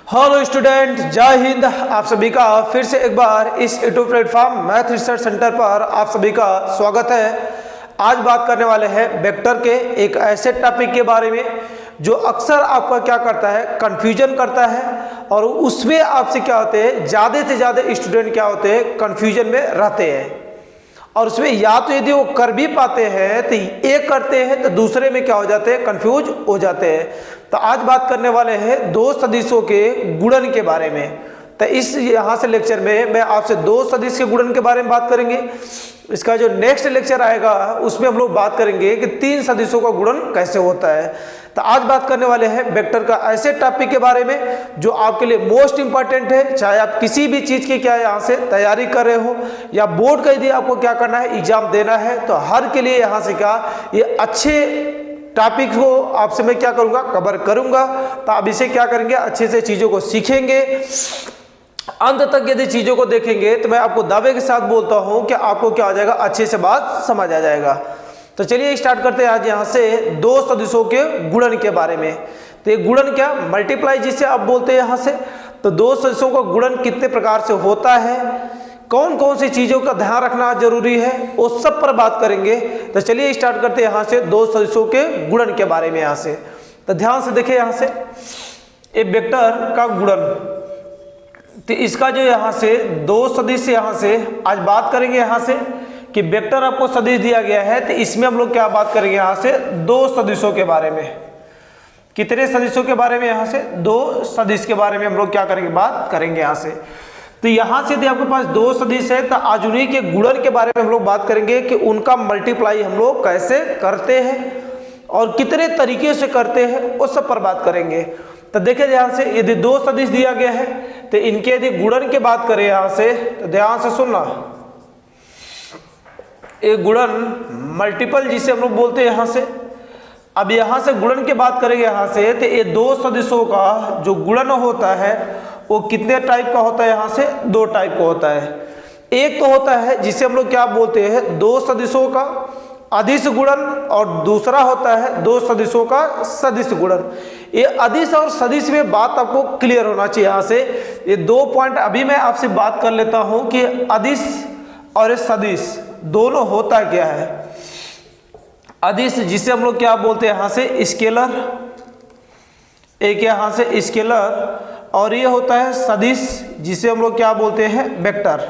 Hello student, जय हिंद। आप सभी का फिर से एक बार इस YouTube platform math research centre पर आप सभी का स्वागत है। आज बात करने वाले हैं वेक्टर के एक ऐसे टॉपिक के बारे में जो अक्सर आपका क्या करता है, कंफ्यूजन करता है। और उसमें आपसे क्या होते हैं, ज़्यादा से ज़्यादा स्टूडेंट क्या होते हैं, कंफ्यूजन में रहते हैं। और उसमें या तो यदि वो कर भी पाते हैं तो एक करते हैं तो दूसरे में क्या हो जाते हैं, कंफ्यूज हो जाते हैं। तो आज बात करने वाले हैं दो सदिशों के गुणन के बारे में। तो इस यहाँ से लेक्चर में मैं आपसे दो सदिश के गुणन के बारे में बात करेंगे। इसका जो नेक्स्ट लेक्चर आएगा उसमें हम लोग बात करेंगे कि तीन सदिशों का गुणन कैसे होता है। तो आज बात करने वाले हैं वेक्टर का ऐसे टॉपिक के बारे में जो आपके लिए मोस्ट इंपॉर्टेंट है। चाहे आप किसी भी चीज़ की क्या यहाँ से तैयारी कर रहे हो या बोर्ड का यदि आपको क्या करना है, एग्जाम देना है, तो हर के लिए यहाँ से क्या ये अच्छे टॉपिक को आपसे मैं क्या करूँगा, कवर करूँगा। तो आप इसे क्या करेंगे, अच्छे से चीज़ों को सीखेंगे, अंत तक यदि चीज़ों को देखेंगे तो मैं आपको दावे के साथ बोलता हूँ कि आपको क्या हो जाएगा, अच्छे से बात समझ आ जाएगा। तो चलिए स्टार्ट करते हैं आज यहाँ से दो सदिशों के गुणन के बारे में। तो ये गुणन क्या, मल्टीप्लाई जिसे आप बोलते हैं यहाँ से। तो दो सदिशों का गुणन कितने प्रकार से होता है, कौन कौन सी चीज़ों का ध्यान रखना जरूरी है, उस सब पर बात करेंगे। तो चलिए स्टार्ट करते हैं यहाँ से दो सदिशों के गुणन के बारे में। यहाँ से तो ध्यान से देखिए, यहाँ से एक वेक्टर का गुणन, तो इसका जो यहाँ से दो सदिश यहाँ से आज बात करेंगे। यहाँ से कि वेक्टर आपको सदिश दिया गया है, तो इसमें हम लोग क्या बात करेंगे, यहाँ से दो सदिशों के बारे में। कितने सदिशों के बारे में, यहाँ से दो सदिश के बारे में हम लोग क्या करेंगे, बात करेंगे यहाँ से। तो यहाँ से यदि आपके पास दो सदिश है तो आज उन्हीं के गुणन के बारे में हम लोग बात करेंगे कि उनका मल्टीप्लाई हम लोग कैसे करते हैं और कितने तरीके से करते हैं, उस सब पर बात करेंगे। तो देखिए ध्यान से, यदि दो सदिश दिया गया है तो इनके यदि गुणन की बात करें यहाँ से, तो ध्यान से सुनना। एक गुणन मल्टीपल जिसे हम लोग बोलते हैं यहाँ से। अब यहाँ से गुणन की बात करेंगे यहाँ से, तो ये दो सदिशों का जो गुणन होता है वो कितने टाइप का होता है, यहाँ से दो टाइप का होता है। एक तो होता है जिसे हम लोग क्या बोलते हैं, दो सदिशों का अदिश गुणन, और दूसरा होता है दो सदिशों का सदिश गुणन। ये अदिश और सदिश में बात आपको क्लियर होना चाहिए। यहाँ से ये दो पॉइंट अभी मैं आपसे बात कर लेता हूँ कि अदिश और सदिश दोनों होता क्या है। अदिश जिसे हम लोग क्या बोलते हैं यहाँ से स्केलर, एक यहाँ से स्केलर, और ये होता है सदिश जिसे हम लोग क्या बोलते हैं, वेक्टर।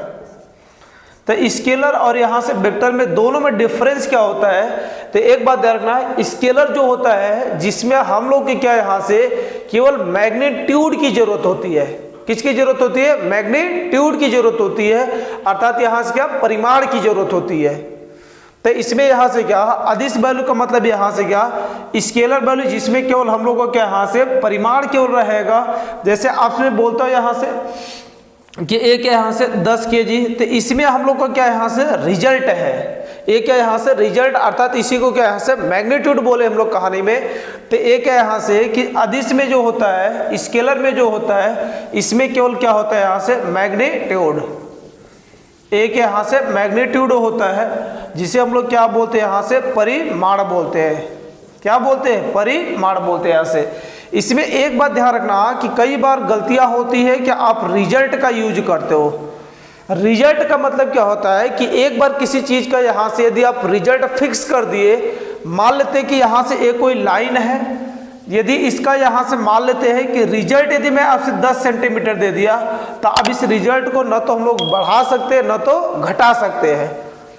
तो स्केलर और यहाँ से वेक्टर में दोनों में डिफरेंस क्या होता है, तो एक बात ध्यान रखना, स्केलर जो होता है जिसमें हम लोग की क्या यहाँ से केवल मैग्नीट्यूड की जरूरत होती है। किसकी जरूरत होती है, मैग्नीट्यूड की जरूरत होती है, अर्थात यहाँ से क्या परिमाण की जरूरत होती है। तो इसमें यहाँ से क्या अदिश वैल्यू का मतलब यहाँ से क्या स्केलर वैल्यू, जिसमें केवल हम लोग को क्या यहाँ से परिमाण केवल रहेगा। जैसे आपसे बोलता हूँ यहाँ से कि एक यहाँ से 10 kg, तो इसमें हम लोग का क्या यहाँ से रिजल्ट है। एक क्या यहाँ से रिजल्ट, अर्थात इसी को क्या यहाँ से मैग्नीट्यूड बोले हम लोग कहानी में। तो एक क्या यहाँ से कि अदिश में जो होता है, स्केलर में जो होता है, इसमें केवल क्या होता है यहाँ से मैग्नीट्यूड। एक यहाँ से मैग्नीट्यूड होता है जिसे हम लोग क्या बोलते हैं यहाँ से परिमाण बोलते हैं। क्या बोलते हैं, परिमाण बोलते हैं यहाँ से। इसमें एक बात ध्यान रखना कि कई बार गलतियां होती है कि आप रिजल्ट का यूज करते हो। रिजल्ट का मतलब क्या होता है कि एक बार किसी चीज का यहाँ से यदि आप रिजल्ट फिक्स कर दिए, मान लेते हैं कि यहाँ से एक कोई लाइन है, यदि इसका यहाँ से मान लेते हैं कि रिजल्ट यदि मैं आपसे 10 सेंटीमीटर दे दिया, तो अब इस रिजल्ट को न तो हम लोग बढ़ा सकते हैं न तो घटा सकते हैं।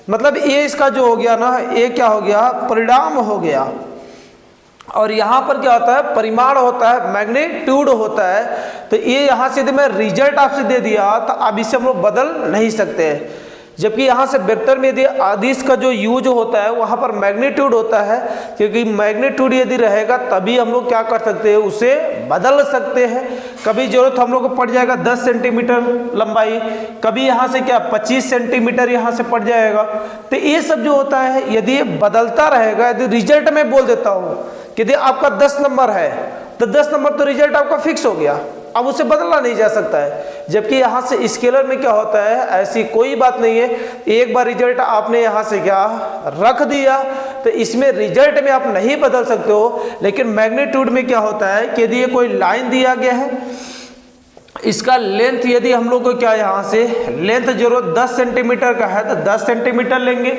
मतलब ये इसका जो हो गया ना, ये क्या हो गया, परिणाम हो गया। और यहाँ पर क्या होता है, परिमाण होता है, मैग्नीट्यूड होता है। तो ये यहाँ से यदि मैं रिजल्ट आपसे दे दिया तो अब इसे हम लोग बदल नहीं सकते। जबकि यहाँ से वेक्टर में यदि अदिश का जो यूज होता है वहाँ पर मैग्नीट्यूड होता है, क्योंकि मैग्नीट्यूड यदि रहेगा तभी हम लोग क्या कर सकते हैं, उसे बदल सकते हैं। कभी जरूरत हम लोग को पड़ जाएगा 10 सेंटीमीटर लंबाई, कभी यहाँ से क्या 25 सेंटीमीटर यहाँ से पड़ जाएगा। तो ये सब जो होता है यदि ये बदलता रहेगा, यदि रिजल्ट में बोल देता हूँ कि यदि आपका 10 नंबर है तो 10 नंबर तो रिजल्ट आपका फिक्स हो गया, अब उसे बदला नहीं जा सकता है। जबकि यहाँ से स्केलर में क्या होता है, ऐसी कोई बात नहीं है। एक बार रिजल्ट आपने यहाँ से क्या रख दिया तो इसमें रिजल्ट में आप नहीं बदल सकते हो। लेकिन मैग्नीट्यूड में क्या होता है कि यदि ये कोई लाइन दिया गया है, इसका लेंथ यदि हम लोग को क्या यहाँ से लेंथ जरूरत 10 सेंटीमीटर का है तो 10 सेंटीमीटर लेंगे।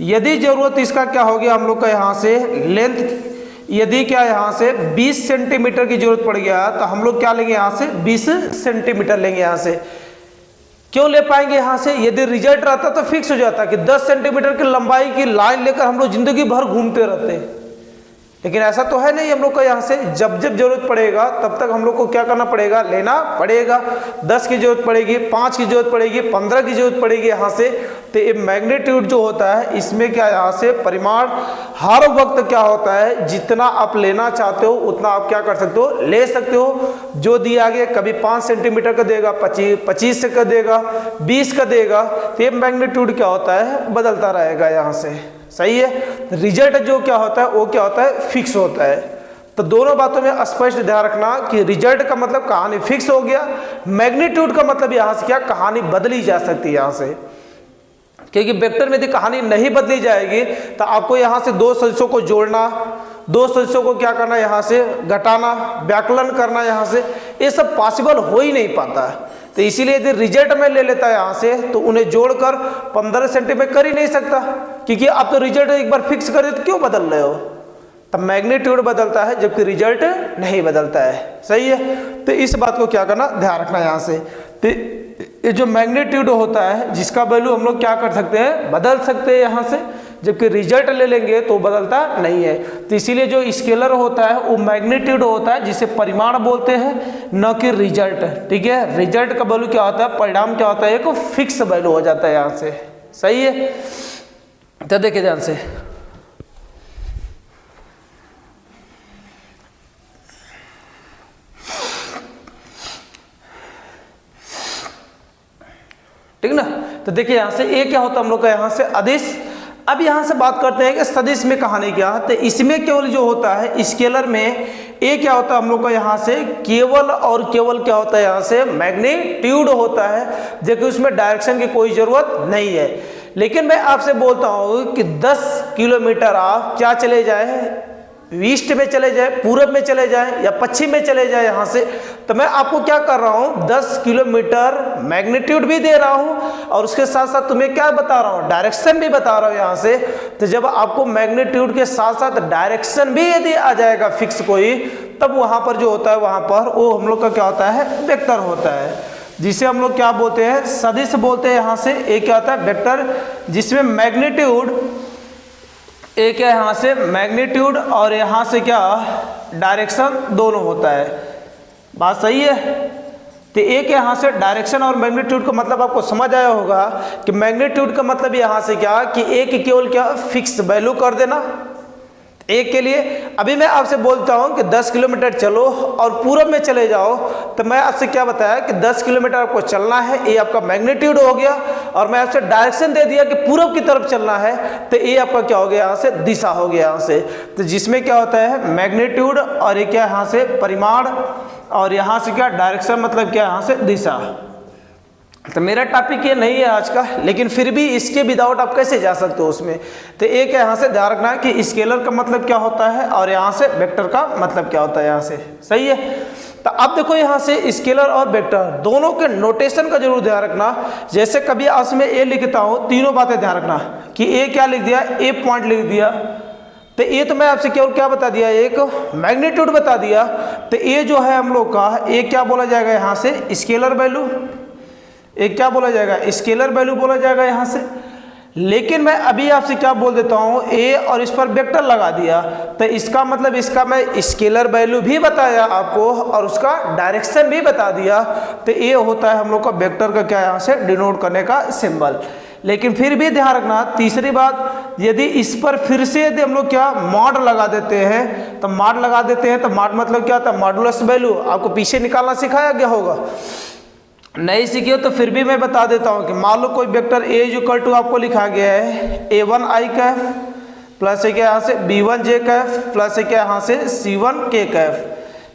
यदि जरूरत इसका क्या हो गया हम लोग का यहाँ से लेंथ यदि क्या यहाँ से 20 सेंटीमीटर की जरूरत पड़ गया तो हम लोग क्या लेंगे यहाँ से 20 सेंटीमीटर लेंगे। यहाँ से क्यों ले पाएंगे यहाँ से, यदि रिजल्ट रहता तो फिक्स हो जाता कि 10 सेंटीमीटर की लंबाई की लाइन लेकर हम लोग जिंदगी भर घूमते रहते हैं, लेकिन ऐसा तो है नहीं। हम लोग को यहाँ से जब जब जरूरत पड़ेगा तब तक हम लोग को क्या करना पड़ेगा, लेना पड़ेगा। 10 की जरूरत पड़ेगी, 5 की जरूरत पड़ेगी, 15 की जरूरत पड़ेगी यहाँ से। तो ये मैग्नीट्यूड जो होता है इसमें क्या यहाँ से परिमाण हर वक्त क्या होता है, जितना आप लेना चाहते हो उतना आप क्या कर सकते हो, ले सकते हो। जो दिया गया कभी 5 सेंटीमीटर का देगा, 25 का देगा, 20 का देगा, तो ये मैग्नीट्यूड क्या होता है बदलता रहेगा यहाँ से। सही है। रिजल्ट जो क्या होता है वो क्या होता है, फिक्स होता है। तो दोनों बातों में स्पष्ट ध्यान रखना कि रिजल्ट का मतलब कहानी फिक्स हो गया, मैग्नीट्यूड का मतलब यहाँ से क्या कहानी बदली जा सकती है यहाँ से, क्योंकि वेक्टर में यदि कहानी नहीं बदली जाएगी तो आपको यहाँ से दो सदिशों को जोड़ना, दो सदिशों को क्या करना यहाँ से घटाना, व्याकलन करना यहाँ से, ये सब पॉसिबल हो ही नहीं पाता है। तो इसीलिए यदि रिजल्ट में ले लेता है यहाँ से तो उन्हें जोड़कर 15 सेंटीमीटर कर ही नहीं सकता, क्योंकि आप तो रिजल्ट एक बार फिक्स कर तो क्यों बदल रहे हो। तब मैग्नीट्यूड बदलता है जबकि रिजल्ट नहीं बदलता है। सही है। तो इस बात को क्या करना, ध्यान रखना यहाँ से। तो ये जो मैग्नीट्यूड होता है जिसका वैल्यू हम लोग क्या कर सकते हैं, बदल सकते हैं यहाँ से, जबकि रिजल्ट ले लेंगे तो बदलता नहीं है। तो इसीलिए जो स्केलर होता है वो मैग्नीट्यूड होता है जिसे परिमाण बोलते हैं, न कि रिजल्ट। ठीक है। रिजल्ट का वैल्यू क्या होता है, परिणाम क्या होता है, एक फिक्स वैल्यू हो जाता है यहाँ से। सही है। तो देखिए ध्यान से, ठीक ना। तो देखिए यहाँ से ये क्या होता है हम लोग का यहाँ से अदिश। अब यहाँ से बात करते हैं कि सदिश में कहानी क्या है। तो इसमें केवल जो होता है स्केलर में ये क्या होता है हम लोग का यहाँ से केवल और केवल क्या होता है यहाँ से मैग्नीट्यूड होता है, जबकि उसमें डायरेक्शन की कोई जरूरत नहीं है। लेकिन मैं आपसे बोलता हूँ कि 10 किलोमीटर आप क्या चले जाए, ईस्ट में चले जाए, पूरब में चले जाए या पश्चिम में चले जाए यहाँ से, तो मैं आपको क्या कर रहा हूँ 10 किलोमीटर मैग्नीट्यूड भी दे रहा हूँ और उसके साथ साथ तुम्हें क्या बता रहा हूँ, डायरेक्शन भी बता रहा हूँ यहाँ से। तो जब आपको मैग्नीट्यूड के साथ साथ डायरेक्शन भी यदि आ जाएगा फिक्स कोई, तब वहाँ पर जो होता है वहाँ पर वो हम लोग का क्या होता है, वेक्टर होता है, जिसे हम लोग क्या बोलते हैं, सदिश बोलते हैं यहाँ से। एक क्या होता है वेक्टर, जिसमें मैग्नीट्यूड एक है यहाँ से मैग्नीट्यूड और यहाँ से क्या डायरेक्शन दोनों होता है। बात सही है। तो एक यहाँ से डायरेक्शन और मैग्नीट्यूड का मतलब आपको समझ आया होगा कि मैग्नीट्यूड का मतलब यहाँ से क्या कि एक केवल क्या फिक्स वैल्यू कर देना एक के लिए। अभी मैं आपसे बोलता हूँ कि 10 किलोमीटर चलो और पूरब में चले जाओ, तो मैं आपसे क्या बताया कि 10 किलोमीटर आपको चलना है, ये आपका मैग्नीट्यूड हो गया। और मैं आपसे डायरेक्शन दे दिया कि पूरब की तरफ चलना है, तो ये आपका क्या हो गया यहाँ से, दिशा हो गया यहाँ से। तो जिसमें क्या होता है मैग्नीट्यूड और ये क्या यहाँ से परिमाण और यहाँ से क्या डायरेक्शन, मतलब क्या यहाँ से दिशा। तो मेरा टॉपिक ये नहीं है आज का, लेकिन फिर भी इसके विदाउट आप कैसे जा सकते हो उसमें। तो एक यहाँ से ध्यान रखना कि स्केलर का मतलब क्या होता है और यहाँ से वेक्टर का मतलब क्या होता है यहाँ से। सही है। तो अब देखो यहाँ से स्केलर और वेक्टर दोनों के नोटेशन का जरूर ध्यान रखना। जैसे कभी आज मैं ए लिखता हूँ, तीनों बातें ध्यान रखना कि ए क्या लिख दिया, ए पॉइंट लिख दिया। तो ये तो मैं आपसे केवल क्या बता दिया, एक मैग्नीट्यूड बता दिया। तो ये जो है हम लोग का ये क्या बोला जाएगा यहाँ से स्केलर वैल्यू, एक क्या बोला जाएगा स्केलर वैल्यू बोला जाएगा यहाँ से। लेकिन मैं अभी आपसे क्या बोल देता हूँ ए और इस पर वेक्टर लगा दिया, तो इसका मतलब इसका मैं स्केलर वैल्यू भी बताया आपको और उसका डायरेक्शन भी बता दिया। तो ये होता है हम लोग का वेक्टर का क्या यहाँ से डिनोट करने का सिंबल। लेकिन फिर भी ध्यान रखना तीसरी बात, यदि इस पर फिर से यदि हम लोग क्या मॉड लगा देते हैं, तो मॉड लगा देते हैं तो मॉड मतलब क्या होता है, मॉडुलस वैल्यू। आपको पीछे निकालना सिखाया गया होगा, नहीं सीखी हो तो फिर भी मैं बता देता हूँ कि मान लो कोई वेक्टर ए इक्वल टू आपको लिखा गया है a1 i कैफ प्लस क्या यहाँ से b1 j कैफ प्लस क्या यहाँ से c1 k कैफ।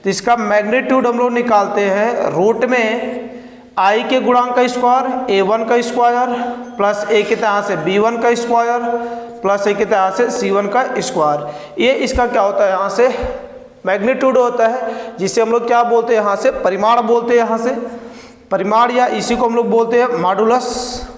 तो इसका मैग्नीट्यूड हम लोग निकालते हैं रूट में i के गुणांक का स्क्वायर a1 का स्क्वायर प्लस a के यहाँ से b1 का स्क्वायर प्लस a के यहाँ से c1 का स्क्वायर। ये इसका क्या होता है यहाँ से मैग्नीट्यूड होता है, जिसे हम लोग क्या बोलते हैं यहाँ से, परिमाण बोलते हैं यहाँ से, परिमाण, या इसी को हम लोग बोलते हैं मॉडुलस,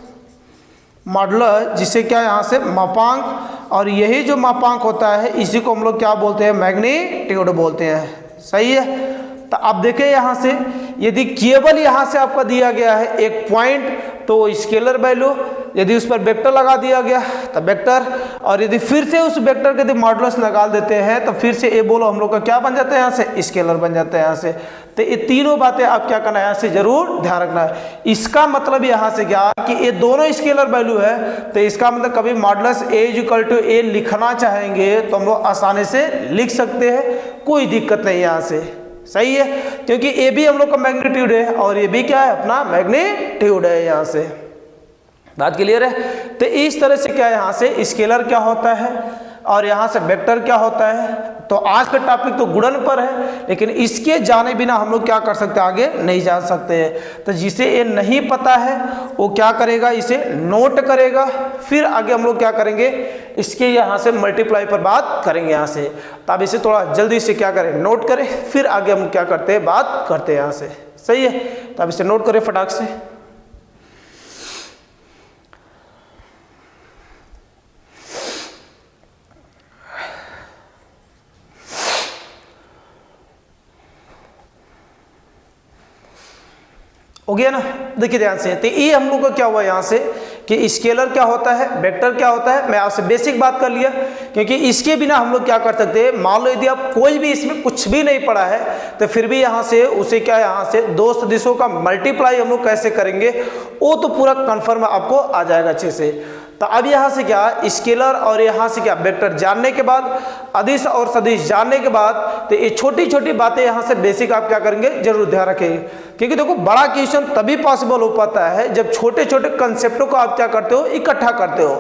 मॉडुलस जिसे क्या यहाँ से मापांक, और यही जो मापांक होता है इसी को हम लोग क्या बोलते हैं, मैग्नीट्यूड बोलते हैं। सही है। तो आप देखें यहाँ से, यदि केवल यहाँ से आपका दिया गया है एक पॉइंट तो स्केलर वैल्यू, यदि उस पर वेक्टर लगा दिया गया तो वेक्टर, और यदि फिर से उस वेक्टर के यदि मॉडुलस निकाल देते हैं तो फिर से ये बोलो हम लोग का क्या बन जाता है, यहाँ से स्केलर बन जाता है यहाँ से। तो ये तीनों बातें आप क्या करना है, यहाँ से जरूर ध्यान रखना है। इसका मतलब यहाँ से क्या कि ये दोनों स्केलर वैल्यू है, तो इसका मतलब कभी मॉडुलस A = A लिखना चाहेंगे तो हम लोग आसानी से लिख सकते हैं, कोई दिक्कत नहीं यहाँ से। सही है, क्योंकि ये भी हम लोग का मैग्नीट्यूड है और ये भी क्या है, अपना मैग्नीट्यूड है। यहाँ से बात क्लियर है। तो इस तरह से क्या है, यहाँ से स्केलर क्या होता है और यहाँ से वेक्टर क्या होता है। तो आज का टॉपिक तो गुणन पर है, लेकिन इसके जाने बिना हम लोग क्या कर सकते, आगे नहीं जा सकते हैं। तो जिसे ये नहीं पता है वो क्या करेगा, इसे नोट करेगा, फिर आगे हम लोग क्या करेंगे, इसके यहाँ से मल्टीप्लाई पर बात करेंगे यहाँ से। तो अब इसे थोड़ा जल्दी से क्या करें, नोट करें, फिर आगे हम क्या करते हैं, बात करते हैं यहाँ से। सही है। तो अब इसे नोट करें फटाक से। हो गया ना। देखिए ध्यान से, तो ये हम लोग का क्या हुआ यहाँ से कि स्केलर क्या होता है, वेक्टर क्या होता है, मैं आपसे बेसिक बात कर लिया, क्योंकि इसके बिना हम लोग क्या कर सकते हैं। मान लो यदि आप कोई भी इसमें कुछ भी नहीं पढ़ा है तो फिर भी यहाँ से उसे क्या, यहाँ से दो सदिशों का मल्टीप्लाई हम लोग कैसे करेंगे वो तो पूरा कन्फर्म आपको आ जाएगा अच्छे से। तो अब यहाँ से क्या, स्केलर और यहाँ से क्या, वेक्टर जानने के बाद, अदिश और सदिश जानने के बाद, तो ये छोटी छोटी बातें यहाँ से बेसिक आप क्या करेंगे, जरूर ध्यान रखेंगे। क्योंकि देखो बड़ा क्वेश्चन तभी पॉसिबल हो पाता है जब छोटे छोटे कंसेप्टों को आप क्या करते हो, इकट्ठा करते हो।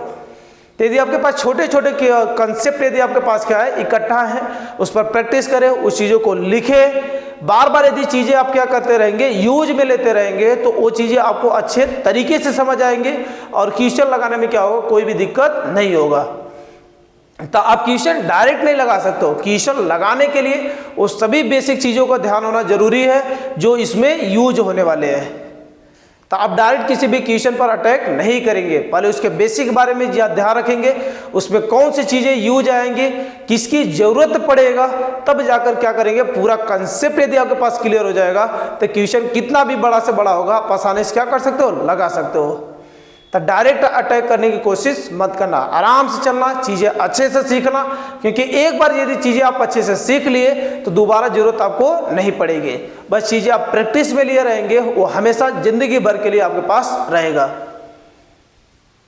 तो यदि आपके पास छोटे छोटे कंसेप्ट यदि आपके पास क्या है, इकट्ठा है, उस पर प्रैक्टिस करें, उस चीज़ों को लिखें, बार बार यदि चीज़ें आप क्या करते रहेंगे, यूज में लेते रहेंगे, तो वो चीज़ें आपको अच्छे तरीके से समझ आएंगे और क्वेश्चन लगाने में क्या होगा, कोई भी दिक्कत नहीं होगा। तो आप क्वेश्चन डायरेक्ट नहीं लगा सकते हो, क्वेश्चन लगाने के लिए वो सभी बेसिक चीज़ों का ध्यान होना जरूरी है जो इसमें यूज होने वाले हैं। तो आप डायरेक्ट किसी भी क्वेश्चन पर अटैक नहीं करेंगे, पहले उसके बेसिक बारे में ध्यान रखेंगे, उसमें कौन सी चीज़ें यूज आएंगी, किसकी ज़रूरत पड़ेगा, तब जाकर क्या करेंगे, पूरा कंसेप्ट यदि आपके पास क्लियर हो जाएगा तो क्वेश्चन कितना भी बड़ा से बड़ा होगा आप आसानी से क्या कर सकते हो, लगा सकते हो। तो डायरेक्ट अटैक करने की कोशिश मत करना, आराम से चलना, चीज़ें अच्छे से सीखना, क्योंकि एक बार यदि चीज़ें आप अच्छे से सीख लिए तो दोबारा जरूरत आपको नहीं पड़ेगी। बस चीज़ें आप प्रैक्टिस में लिए रहेंगे, वो हमेशा जिंदगी भर के लिए आपके पास रहेगा।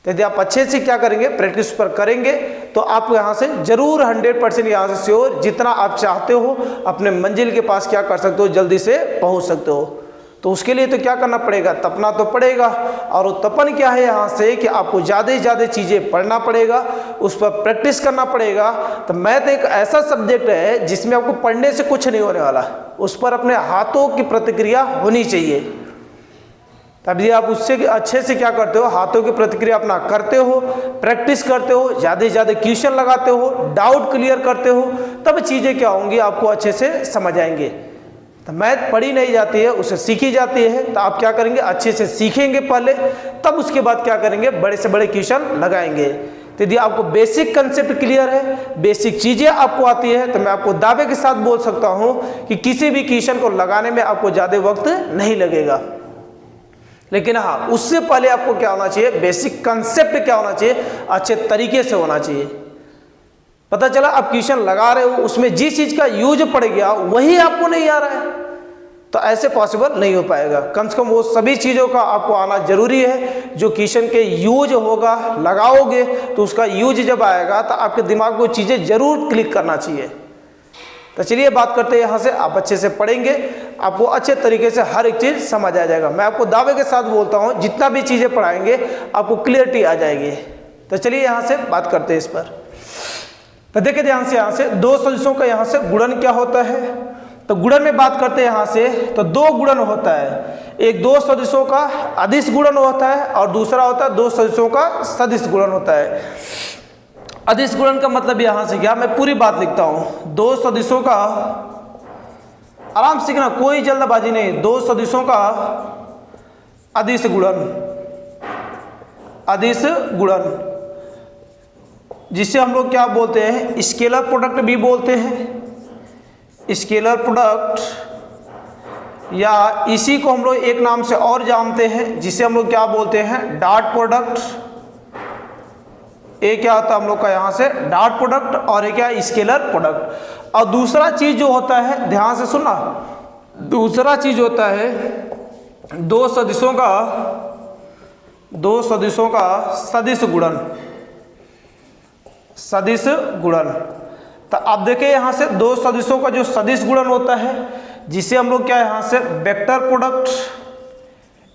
तो यदि आप अच्छे से क्या करेंगे, प्रैक्टिस पर करेंगे, तो आप यहाँ से जरूर 100% यहाँ से श्योर, जितना आप चाहते हो अपने मंजिल के पास क्या कर सकते हो, जल्दी से पहुँच सकते हो। तो उसके लिए तो क्या करना पड़ेगा, तपना तो पड़ेगा। और वो तपन क्या है यहाँ से कि आपको ज़्यादा से ज़्यादा चीज़ें पढ़ना पड़ेगा, उस पर प्रैक्टिस करना पड़ेगा। तो मैथ एक ऐसा सब्जेक्ट है जिसमें आपको पढ़ने से कुछ नहीं होने वाला, उस पर अपने हाथों की प्रतिक्रिया होनी चाहिए। तभी आप उससे अच्छे से क्या करते हो, हाथों की प्रतिक्रिया अपना करते हो, प्रैक्टिस करते हो, ज़्यादा से ज़्यादा क्वेश्चन लगाते हो, डाउट क्लियर करते हो, तब चीज़ें क्या होंगी, आपको अच्छे से समझ आएंगे। तो मैथ पढ़ी नहीं जाती है, उसे सीखी जाती है। तो आप क्या करेंगे, अच्छे से सीखेंगे पहले, तब उसके बाद क्या करेंगे, बड़े से बड़े क्वेश्चन लगाएंगे। तो यदि आपको बेसिक कंसेप्ट क्लियर है, बेसिक चीज़ें आपको आती है, तो मैं आपको दावे के साथ बोल सकता हूं कि किसी भी क्वेश्चन को लगाने में आपको ज़्यादा वक्त नहीं लगेगा। लेकिन हाँ, उससे पहले आपको क्या होना चाहिए, बेसिक कंसेप्ट क्या होना चाहिए, अच्छे तरीके से होना चाहिए। पता चला आप क्वेश्चन लगा रहे हो, उसमें जिस चीज़ का यूज पड़ गया वही आपको नहीं आ रहा है, तो ऐसे पॉसिबल नहीं हो पाएगा। कम से कम वो सभी चीज़ों का आपको आना जरूरी है जो क्वेश्चन के यूज होगा, लगाओगे तो उसका यूज जब आएगा तो आपके दिमाग को चीज़ें जरूर क्लिक करना चाहिए। तो चलिए बात करते हैं यहाँ से, आप अच्छे से पढ़ेंगे, आपको अच्छे तरीके से हर एक चीज़ समझ आ जाएगा। मैं आपको दावे के साथ बोलता हूँ, जितना भी चीज़ें पढ़ाएंगे आपको क्लियरिटी आ जाएगी। तो चलिए यहाँ से बात करते हैं इस पर। तो देखिए ध्यान से, यहाँ से दो सदिशों का यहाँ से गुणन क्या होता है। तो गुणन में बात करते हैं यहाँ से, तो दो गुणन होता है, एक दो सदिशों का अदिश गुणन होता है और दूसरा होता है दो सदिशों का सदिश गुणन होता है। अदिश गुणन का मतलब यहां से क्या, मैं पूरी बात लिखता हूं। दो सदिशों का, आराम से सीखना, कोई जल्दबाजी नहीं, दो सदिशों का अदिश गुणन, अदिश गुणन, जिसे हम लोग क्या बोलते हैं, स्केलर प्रोडक्ट भी बोलते हैं, स्केलर प्रोडक्ट, या इसी को हम लोग एक नाम से और जानते हैं जिसे हम लोग क्या बोलते हैं, डॉट प्रोडक्ट। ये क्या होता है हम लोग का यहाँ से डॉट प्रोडक्ट, और ये क्या स्केलर प्रोडक्ट। और दूसरा चीज जो होता है, ध्यान से सुनना, दूसरा चीज होता है दो सदिशों का सदिश गुणन, सदिश गुणन। तो अब देखिए यहाँ से दो सदिशों का जो सदिश गुणन होता है, जिसे हम लोग क्या यहाँ से वेक्टर प्रोडक्ट,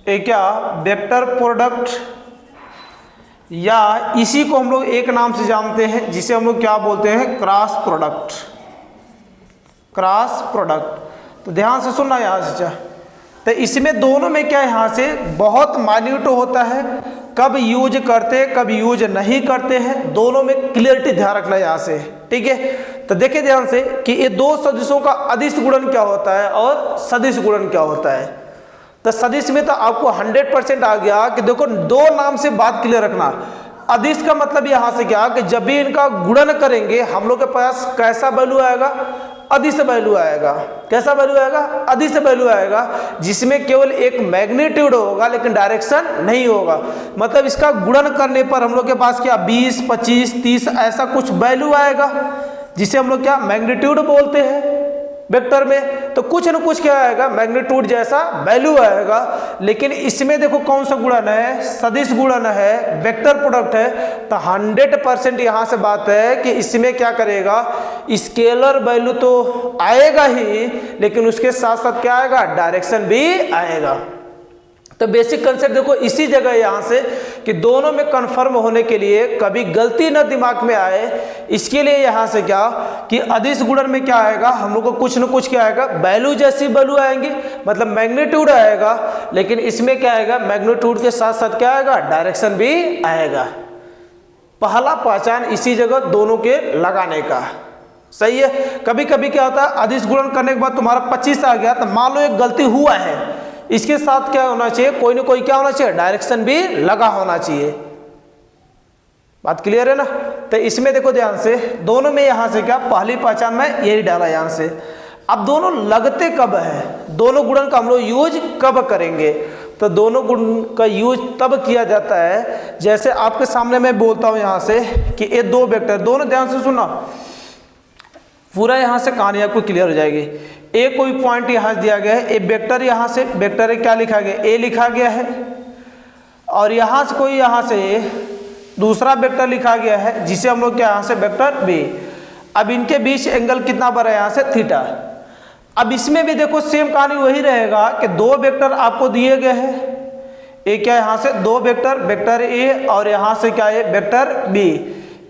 ये क्या वेक्टर प्रोडक्ट, या इसी को हम लोग एक नाम से जानते हैं जिसे हम लोग क्या बोलते हैं, क्रॉस प्रोडक्ट, क्रॉस प्रोडक्ट। तो ध्यान से सुनना यहाँ से, तो इसमें दोनों में क्या यहाँ से बहुत माइन्यूट होता है, कब यूज करते कब यूज नहीं करते हैं, दोनों में क्लियरिटी ध्यान रखना यहाँ से, ठीक है। तो देखिए ध्यान से कि ये दो सदिशों का अदिश गुणन क्या होता है और सदिश गुणन क्या होता है। तो सदिश में तो आपको 100% आ गया कि देखो दो नाम से बात क्लियर रखना। अदिश का मतलब यहाँ से क्या कि जब भी इनका गुणन करेंगे हम लोग के पास कैसा वैल्यू आएगा, अदिश वैल्यू आएगा। कैसा वैल्यू आएगा, अदिश वैल्यू आएगा, जिसमें केवल एक मैग्नीट्यूड होगा लेकिन डायरेक्शन नहीं होगा। मतलब इसका गुणन करने पर हम लोग के पास क्या 20, 25, 30 ऐसा कुछ वैल्यू आएगा, जिसे हम लोग क्या मैग्नीट्यूड बोलते हैं वेक्टर में। तो कुछ न कुछ क्या आएगा, मैग्नीट्यूड जैसा वैल्यू आएगा। लेकिन इसमें देखो कौन सा गुणन है, सदिश गुणन है, वेक्टर प्रोडक्ट है। तो 100% यहाँ से बात है कि इसमें क्या करेगा, स्केलर वैल्यू तो आएगा ही, लेकिन उसके साथ साथ क्या आएगा, डायरेक्शन भी आएगा। तो बेसिक कंसेप्ट देखो इसी जगह यहाँ से कि दोनों में कन्फर्म होने के लिए कभी गलती न दिमाग में आए, इसके लिए यहाँ से क्या कि अदिश गुणन में क्या आएगा, हम लोग को कुछ न कुछ क्या आएगा, वैल्यू जैसी वैल्यू आएंगी, मतलब मैग्नीट्यूड आएगा। लेकिन इसमें क्या आएगा, मैग्नीट्यूड के साथ साथ क्या आएगा, डायरेक्शन भी आएगा। पहला पहचान इसी जगह दोनों के लगाने का, सही है। कभी कभी क्या होता है, अदिश गुणन करने के बाद तुम्हारा 25 आ गया, तो मान लो एक गलती हुआ है, इसके साथ क्या होना चाहिए, कोई ना कोई क्या होना चाहिए, डायरेक्शन भी लगा होना चाहिए। बात क्लियर है ना। तो इसमें देखो ध्यान से, दोनों में यहां से क्या पहली पहचान में यही डाला यहां से। अब दोनों लगते कब है, दोनों गुणन का हम लोग यूज कब करेंगे, तो दोनों गुण का यूज तब किया जाता है जैसे आपके सामने मैं बोलता हूं यहां से कि ये दो वेक्टर, दोनों ध्यान से सुना, पूरा यहां से कहानी आपको क्लियर हो जाएगी। ए कोई पॉइंट यहां दिया गया है, ए वेक्टर यहां से, वेक्टर क्या लिखा गया, ए लिखा गया है, और यहां से कोई यहां से दूसरा वेक्टर लिखा गया है जिसे हम लोग क्या यहां से वेक्टर बी। अब इनके बीच एंगल कितना बड़ा है, यहां से थीटा। अब इसमें भी देखो सेम कहानी वही रहेगा कि दो वेक्टर आपको दिए गए हैं, ए क्या यहां से दो वेक्टर, वेक्टर ए और यहां से क्या है वेक्टर बी।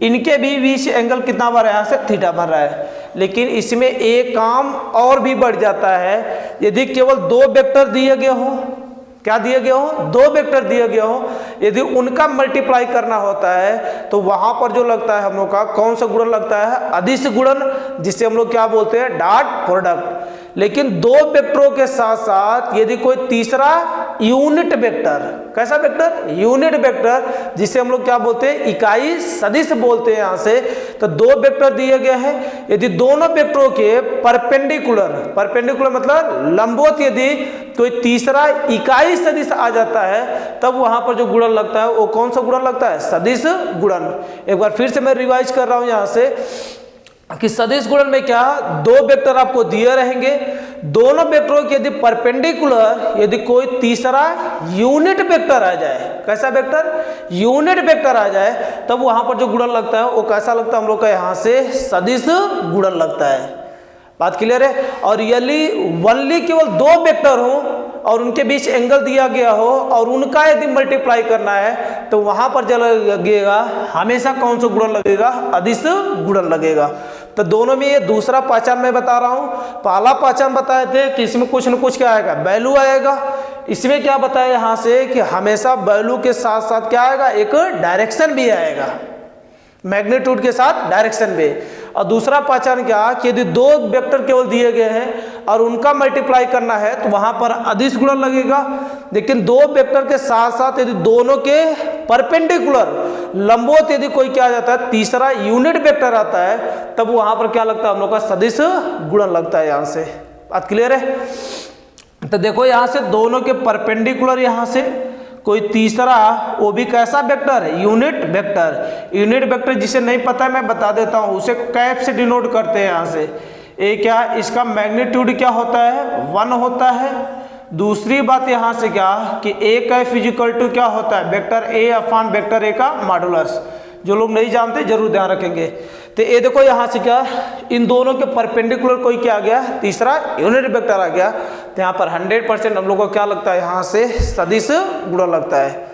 इनके भी बीच एंगल कितना बन रहा है, यहाँ से थीटा बन रहा है। लेकिन इसमें एक काम और भी बढ़ जाता है, यदि केवल दो वेक्टर दिए गए हों, क्या दिए गए हों, दो वेक्टर दिए गए हों, यदि उनका मल्टीप्लाई करना होता है तो वहां पर जो लगता है हम लोग का कौन सा गुणन लगता है, अदिश गुणन, जिसे हम लोग क्या बोलते हैं, डॉट प्रोडक्ट। लेकिन दो वेक्टरों के साथ साथ यदि कोई तीसरा यूनिट वेक्टर, कैसा वेक्टर, यूनिट वेक्टर, जिसे हम लोग क्या बोलते हैं, इकाई सदिश बोलते हैं यहां से। तो दो वेक्टर दिए गए हैं, यदि दोनों वेक्टरों के परपेंडिकुलर, परपेंडिकुलर मतलब लंबवत यदि कोई तीसरा इकाई सदिश आ जाता है, तब वहां पर जो गुणन लगता है वो कौन सा गुणन लगता है, सदिश गुणन। एक बार फिर से मैं रिवाइज कर रहा हूं यहां से कि सदिश गुणन में क्या, दो वेक्टर आपको दिए रहेंगे, दोनों वेक्टरों के यदि परपेंडिकुलर यदि कोई तीसरा यूनिट वेक्टर आ जाए, कैसा वेक्टर, यूनिट वेक्टर आ जाए, तब वहां पर जो गुणन लगता है वो कैसा लगता है हम लोग का, यहां से सदिश गुणन लगता है। बात क्लियर है। और यदि वनली केवल दो वेक्टर हो और उनके बीच एंगल दिया गया हो और उनका यदि मल्टीप्लाई करना है तो वहां पर जो लगेगा हमेशा कौन सा गुणन लगेगा, अदिश गुणन लगेगा। तो दोनों में ये दूसरा पहचान मैं बता रहा हूं। पहला पहचान बताए थे कि इसमें कुछ न कुछ क्या आएगा, वैल्यू आएगा। इसमें क्या बताया यहां से कि हमेशा वैल्यू के साथ साथ क्या आएगा, एक डायरेक्शन भी आएगा। मैग्नीट्यूड के साथ डायरेक्शन में। और दूसरा पहचान क्या कि यदि दो वेक्टर केवल दिए गए हैं और उनका मल्टीप्लाई करना है तो वहां पर अदिश गुणन लगेगा। लेकिन दो वेक्टर के साथ साथ यदि दोनों के परपेंडिकुलर लंबवत यदि कोई क्या आ जाता है, तीसरा यूनिट वेक्टर आता है, तब वहां पर क्या लगता है, हम लोग का सदिश गुणन लगता है। यहां से बात क्लियर है। तो देखो यहां से दोनों के परपेंडिकुलर यहां से कोई तीसरा, वो भी कैसा वेक्टर है, यूनिट वेक्टर। यूनिट वेक्टर जिसे नहीं पता है मैं बता देता हूं, उसे कैप से डिनोट करते हैं। यहां से ए क्या, इसका मैग्नीट्यूड क्या होता है, 1 होता है। दूसरी बात यहां से क्या कि ए कैफ इक्वल टू क्या होता है, vector A upon vector A का मॉडुलस। जो लोग नहीं जानते जरूर ध्यान रखेंगे। तो ये देखो यहां से क्या, इन दोनों के परपेंडिकुलर कोई क्या आ गया, तीसरा यूनिट वेक्टर आ गया। तो यहाँ पर 100% हम लोग को क्या लगता है, यहाँ से सदिश गुणन लगता है।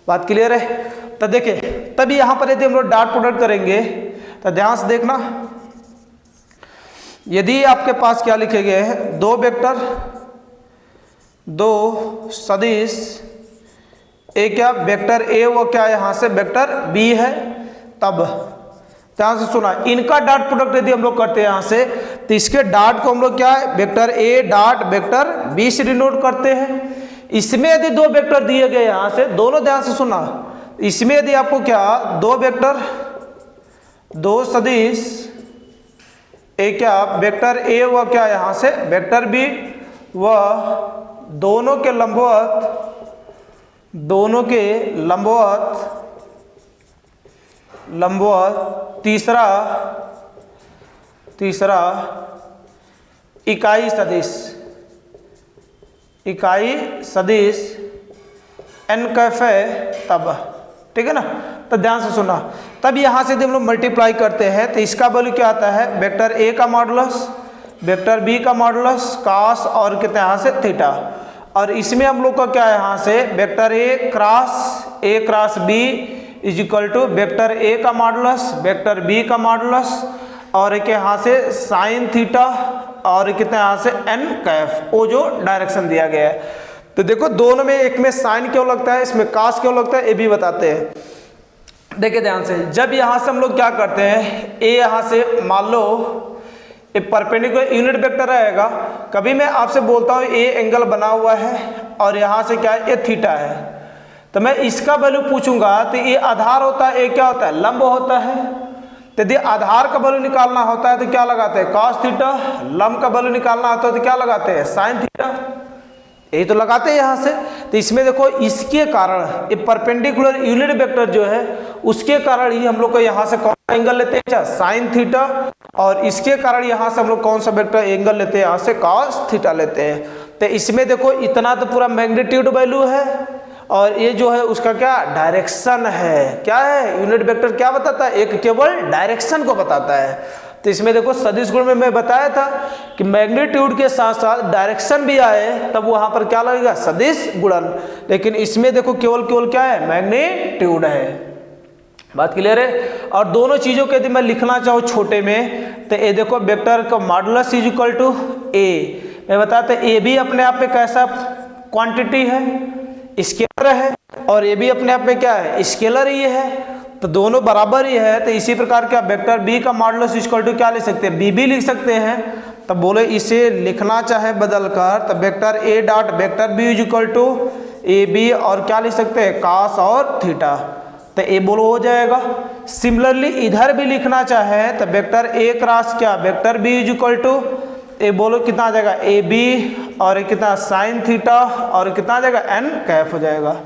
बात क्लियर है। तो देखिए तभी यहाँ पर यदि हम लोग डॉट प्रोडक्ट करेंगे तो ध्यान से देखना, यदि आपके पास क्या लिखे गए हैं, दो वेक्टर, दो सदिश, ए क्या वेक्टर ए, वो क्या यहां से वेक्टर बी है, तब ध्यान से सुना, इनका डॉट प्रोडक्ट यदि हम लोग करते हैं यहां से, तो इसके डॉट को हम लोग क्या है, vector A dot vector B से डिनोट करते हैं। इसमें यदि दो वेक्टर दिए गए यहां से, दोनों ध्यान से सुना, इसमें यदि आपको क्या दो वेक्टर, दो सदिश, ए क्या वेक्टर ए व क्या यहां से वेक्टर बी, व दोनों के लंबवत, दोनों के लंबवत तीसरा इकाई सदिश एन कैफ है, तब ठीक है ना। तो ध्यान से सुना, तब यहां से हम लोग मल्टीप्लाई करते हैं तो इसका वैल्यू क्या आता है, वेक्टर ए का मॉडुलस, वेक्टर बी का मॉडुलस कॉस और कितने यहाँ से थीटा। और इसमें हम लोग का क्या है, यहाँ से vector A cross B is equal to vector A का मॉडुलस, वेक्टर बी का मॉडुलस, और एक यहाँ से साइन थीटा, और कितने यहाँ से एन कैफ, वो जो डायरेक्शन दिया गया है। तो देखो दोनों में, एक में साइन क्यों लगता है, इसमें कॉस क्यों लगता है, ये भी बताते हैं। देखिए ध्यान से, जब यहाँ से हम लोग क्या करते हैं, ए यहाँ से मान लो एक परपेंडिकुलर यूनिट वेक्टर रहेगा, कभी मैं आपसे बोलता हूँ ए एंगल बना हुआ है और यहाँ से क्या है, ए थीटा है, तो मैं इसका वैल्यू पूछूंगा तो ये आधार होता है, ए क्या होता है, लंब होता है। तो यदि आधार का वैल्यू निकालना होता है तो क्या लगाते हैं, कॉस थीटा, लंब का वैल्यू निकालना होता है तो क्या लगाते हैं, साइन थीटा, यही तो लगाते हैं यहाँ से। तो इसमें देखो इसके कारण ये परपेंडिकुलर यूनिट वेक्टर जो है उसके कारण ही हम लोग को यहाँ से कौन सा एंगल लेते हैं, साइन थीटा, और इसके कारण यहाँ से हम लोग कौन सा वेक्टर एंगल लेते हैं, यहाँ से कॉस थीटा लेते हैं। तो इसमें देखो इतना तो पूरा मैग्नीट्यूड वैल्यू है, और ये जो है उसका क्या डायरेक्शन है, क्या है, यूनिट वेक्टर क्या बताता है, एक केवल डायरेक्शन को बताता है। तो इसमें देखो सदिश गुण में मैं बताया था कि मैग्नीट्यूड के साथ साथ डायरेक्शन भी आए तब वहां पर क्या लगेगा, सदिश गुणन। लेकिन इसमें देखो केवल क्या है, मैग्नीट्यूड है। बात क्लियर है। और दोनों चीजों को यदि मैं लिखना चाहूँ छोटे में, तो ये देखो वेक्टर का मॉडुलस इज इक्वल टू ए, मैं बताता ए भी अपने आप में कैसा क्वांटिटी है, स्केलर है, और ये भी अपने आप में क्या है, स्केलर ही है, तो दोनों बराबर ही है। तो इसी प्रकार क्या वेक्टर बी का मॉडुलस इक्वल टू क्या लिख सकते हैं, बी भी लिख सकते हैं। तब बोले इसे लिखना चाहे बदलकर, तब vector A dot vector B equal to A B, और क्या लिख सकते हैं, कॉस और थीटा, तो ए बोलो हो जाएगा। सिमिलरली इधर भी लिखना चाहे तो वेक्टर ए क्रॉस क्या वेक्टर बी इक्वल टू ए बोलो कितना आ जाएगा, ए बी, और कितना साइन थीटा, और कितना आ जाएगा, एन कैफ हो जाएगा।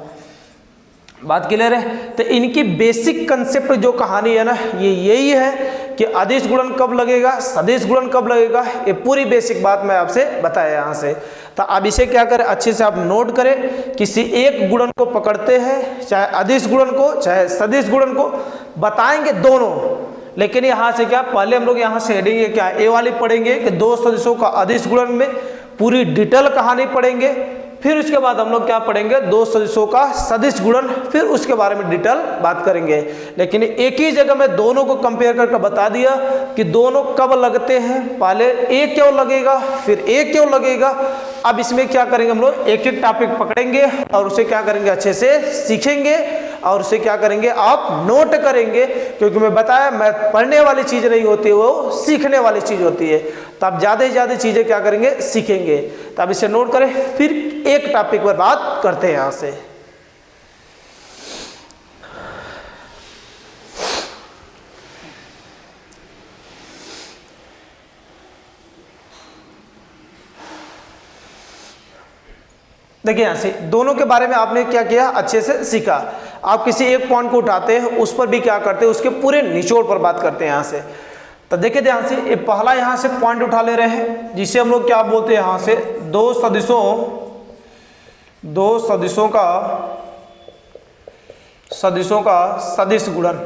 बात क्लियर है। तो इनकी बेसिक कंसेप्ट जो कहानी है ना, ये यही है कि अदिश गुणन कब लगेगा, सदिश गुणन कब लगेगा, ये पूरी बेसिक बात मैं आपसे बताया यहाँ से। तो अब इसे क्या करें, अच्छे से आप नोट करें, किसी एक गुणन को पकड़ते हैं, चाहे अदिश गुणन को चाहे सदिश गुणन को, बताएंगे दोनों। लेकिन यहाँ से क्या, पहले हम लोग यहाँ से हेडिंग क्या ए वाली पढ़ेंगे कि दो सदिशों का अदिश गुणन में पूरी डिटेल कहानी पढ़ेंगे। फिर उसके बाद हम लोग क्या पढ़ेंगे, दो सदिशों का सदिश गुणन, फिर उसके बारे में डिटेल बात करेंगे। लेकिन एक ही जगह में दोनों को कंपेयर करके बता दिया कि दोनों कब लगते हैं, पहले ए क्यों लगेगा फिर ए क्यों लगेगा। अब इसमें क्या करेंगे, हम लोग एक एक टॉपिक पकड़ेंगे और उसे क्या करेंगे, अच्छे से सीखेंगे, और उसे क्या करेंगे आप नोट करेंगे, क्योंकि मैं बताया मैथ पढ़ने वाली चीज़ नहीं होती, वो सीखने वाली चीज़ होती है। तो आप ज़्यादा से ज़्यादा चीज़ें क्या करेंगे सीखेंगे। तो आप इसे नोट करें, फिर एक टॉपिक पर बात करते हैं यहाँ से। देखिए यहाँ से दोनों के बारे में आपने क्या किया, अच्छे से सीखा। आप किसी एक पॉइंट को उठाते हैं, उस पर भी क्या करते हैं, उसके पूरे निचोड़ पर बात करते हैं यहाँ से। तो देखिए ध्यान से, ये पहला यहाँ से पॉइंट उठा ले रहे हैं, जिसे हम लोग क्या बोलते हैं यहाँ से, दो सदिशों का सदिश गुणन।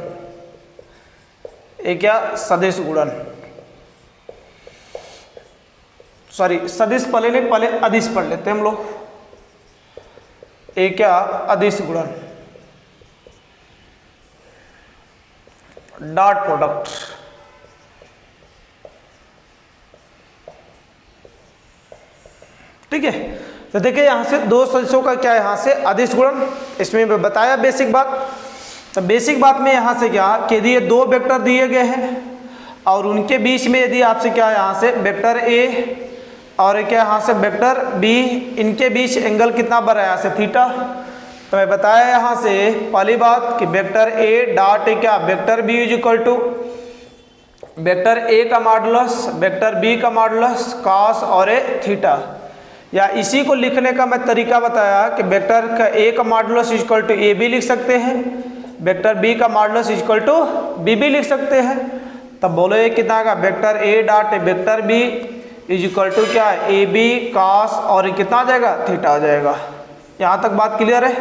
ये क्या सदिश गुणन, सॉरी सदिश पहले नहीं, पहले अदिश पढ़ लेते हैं हम लोग। एक क्या अदिश गुणन, डॉट प्रोडक्ट। ठीक है, तो देखिए यहां से दो सदिशों का क्या है, यहां से अदिश गुणन। इसमें मैं बताया बेसिक बात। तो बेसिक बात में यहां से क्या कि यदि ये दो वेक्टर दिए गए हैं और उनके बीच में यदि आपसे क्या यहां से वेक्टर ए और क्या यहाँ से वेक्टर बी, इनके बीच एंगल कितना बन रहा है यहाँ से थीटा। तो मैं बताया यहाँ से पहली बात कि वेक्टर ए डॉट क्या vector B is equal to vector A का मॉडुलस वेक्टर बी का मॉडुलस कॉस और ए थीटा। या इसी को लिखने का मैं तरीका बताया कि वेक्टर का ए का modulus is equal to A B लिख सकते हैं, वेक्टर बी का modulus is equal to B B लिख सकते हैं। तब बोलो ये कितना का vector A dot vector B is equal to क्या ए बी कॉस और कितना आ जाएगा थीटा आ जाएगा। यहाँ तक बात क्लियर है।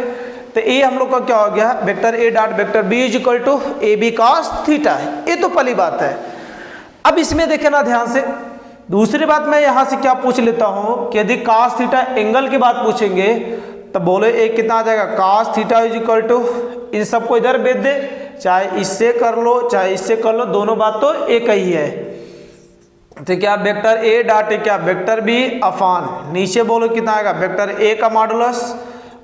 तो ये हम लोग का क्या हो गया, vector A dot vector B is equal to A B cos theta है। ये तो पहली बात है। अब इसमें देखे ना ध्यान से, दूसरी बात मैं यहाँ से क्या पूछ लेता हूँ कि यदि कॉस थीटा एंगल की बात पूछेंगे तो बोले एक कितना आ जाएगा cos theta is equal to, इन सबको इधर भेज दे, चाहे इससे कर लो चाहे इससे कर लो, दोनों बात तो एक ही है। तो क्या वेक्टर ए डॉट क्या वेक्टर बी अफान नीचे बोलो कितना आएगा वेक्टर ए का मॉडुलस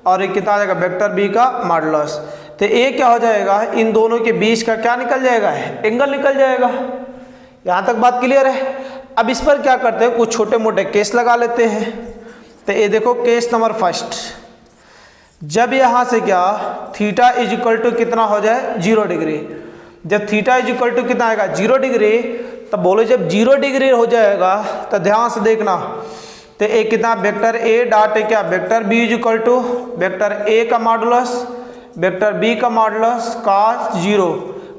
और ये कितना आ जाएगा वेक्टर बी का मॉडुलस। तो ए क्या हो जाएगा, इन दोनों के बीच का क्या निकल जाएगा, एंगल निकल जाएगा। यहाँ तक बात क्लियर है। अब इस पर क्या करते हैं, कुछ छोटे मोटे केस लगा लेते हैं। तो ये देखो केस नंबर फर्स्ट, जब यहाँ से क्या थीटा इज इक्वल टू कितना हो जाए 0 डिग्री, जब थीटा इज इक्वल टू कितना आएगा 0 डिग्री, तब बोलो जब 0 डिग्री हो जाएगा तो ध्यान से देखना। तो एक कितना वेक्टर ए डॉट क्या vector B is equal to vector A का मॉडुलस वेक्टर बी का मॉडुलस cos 0,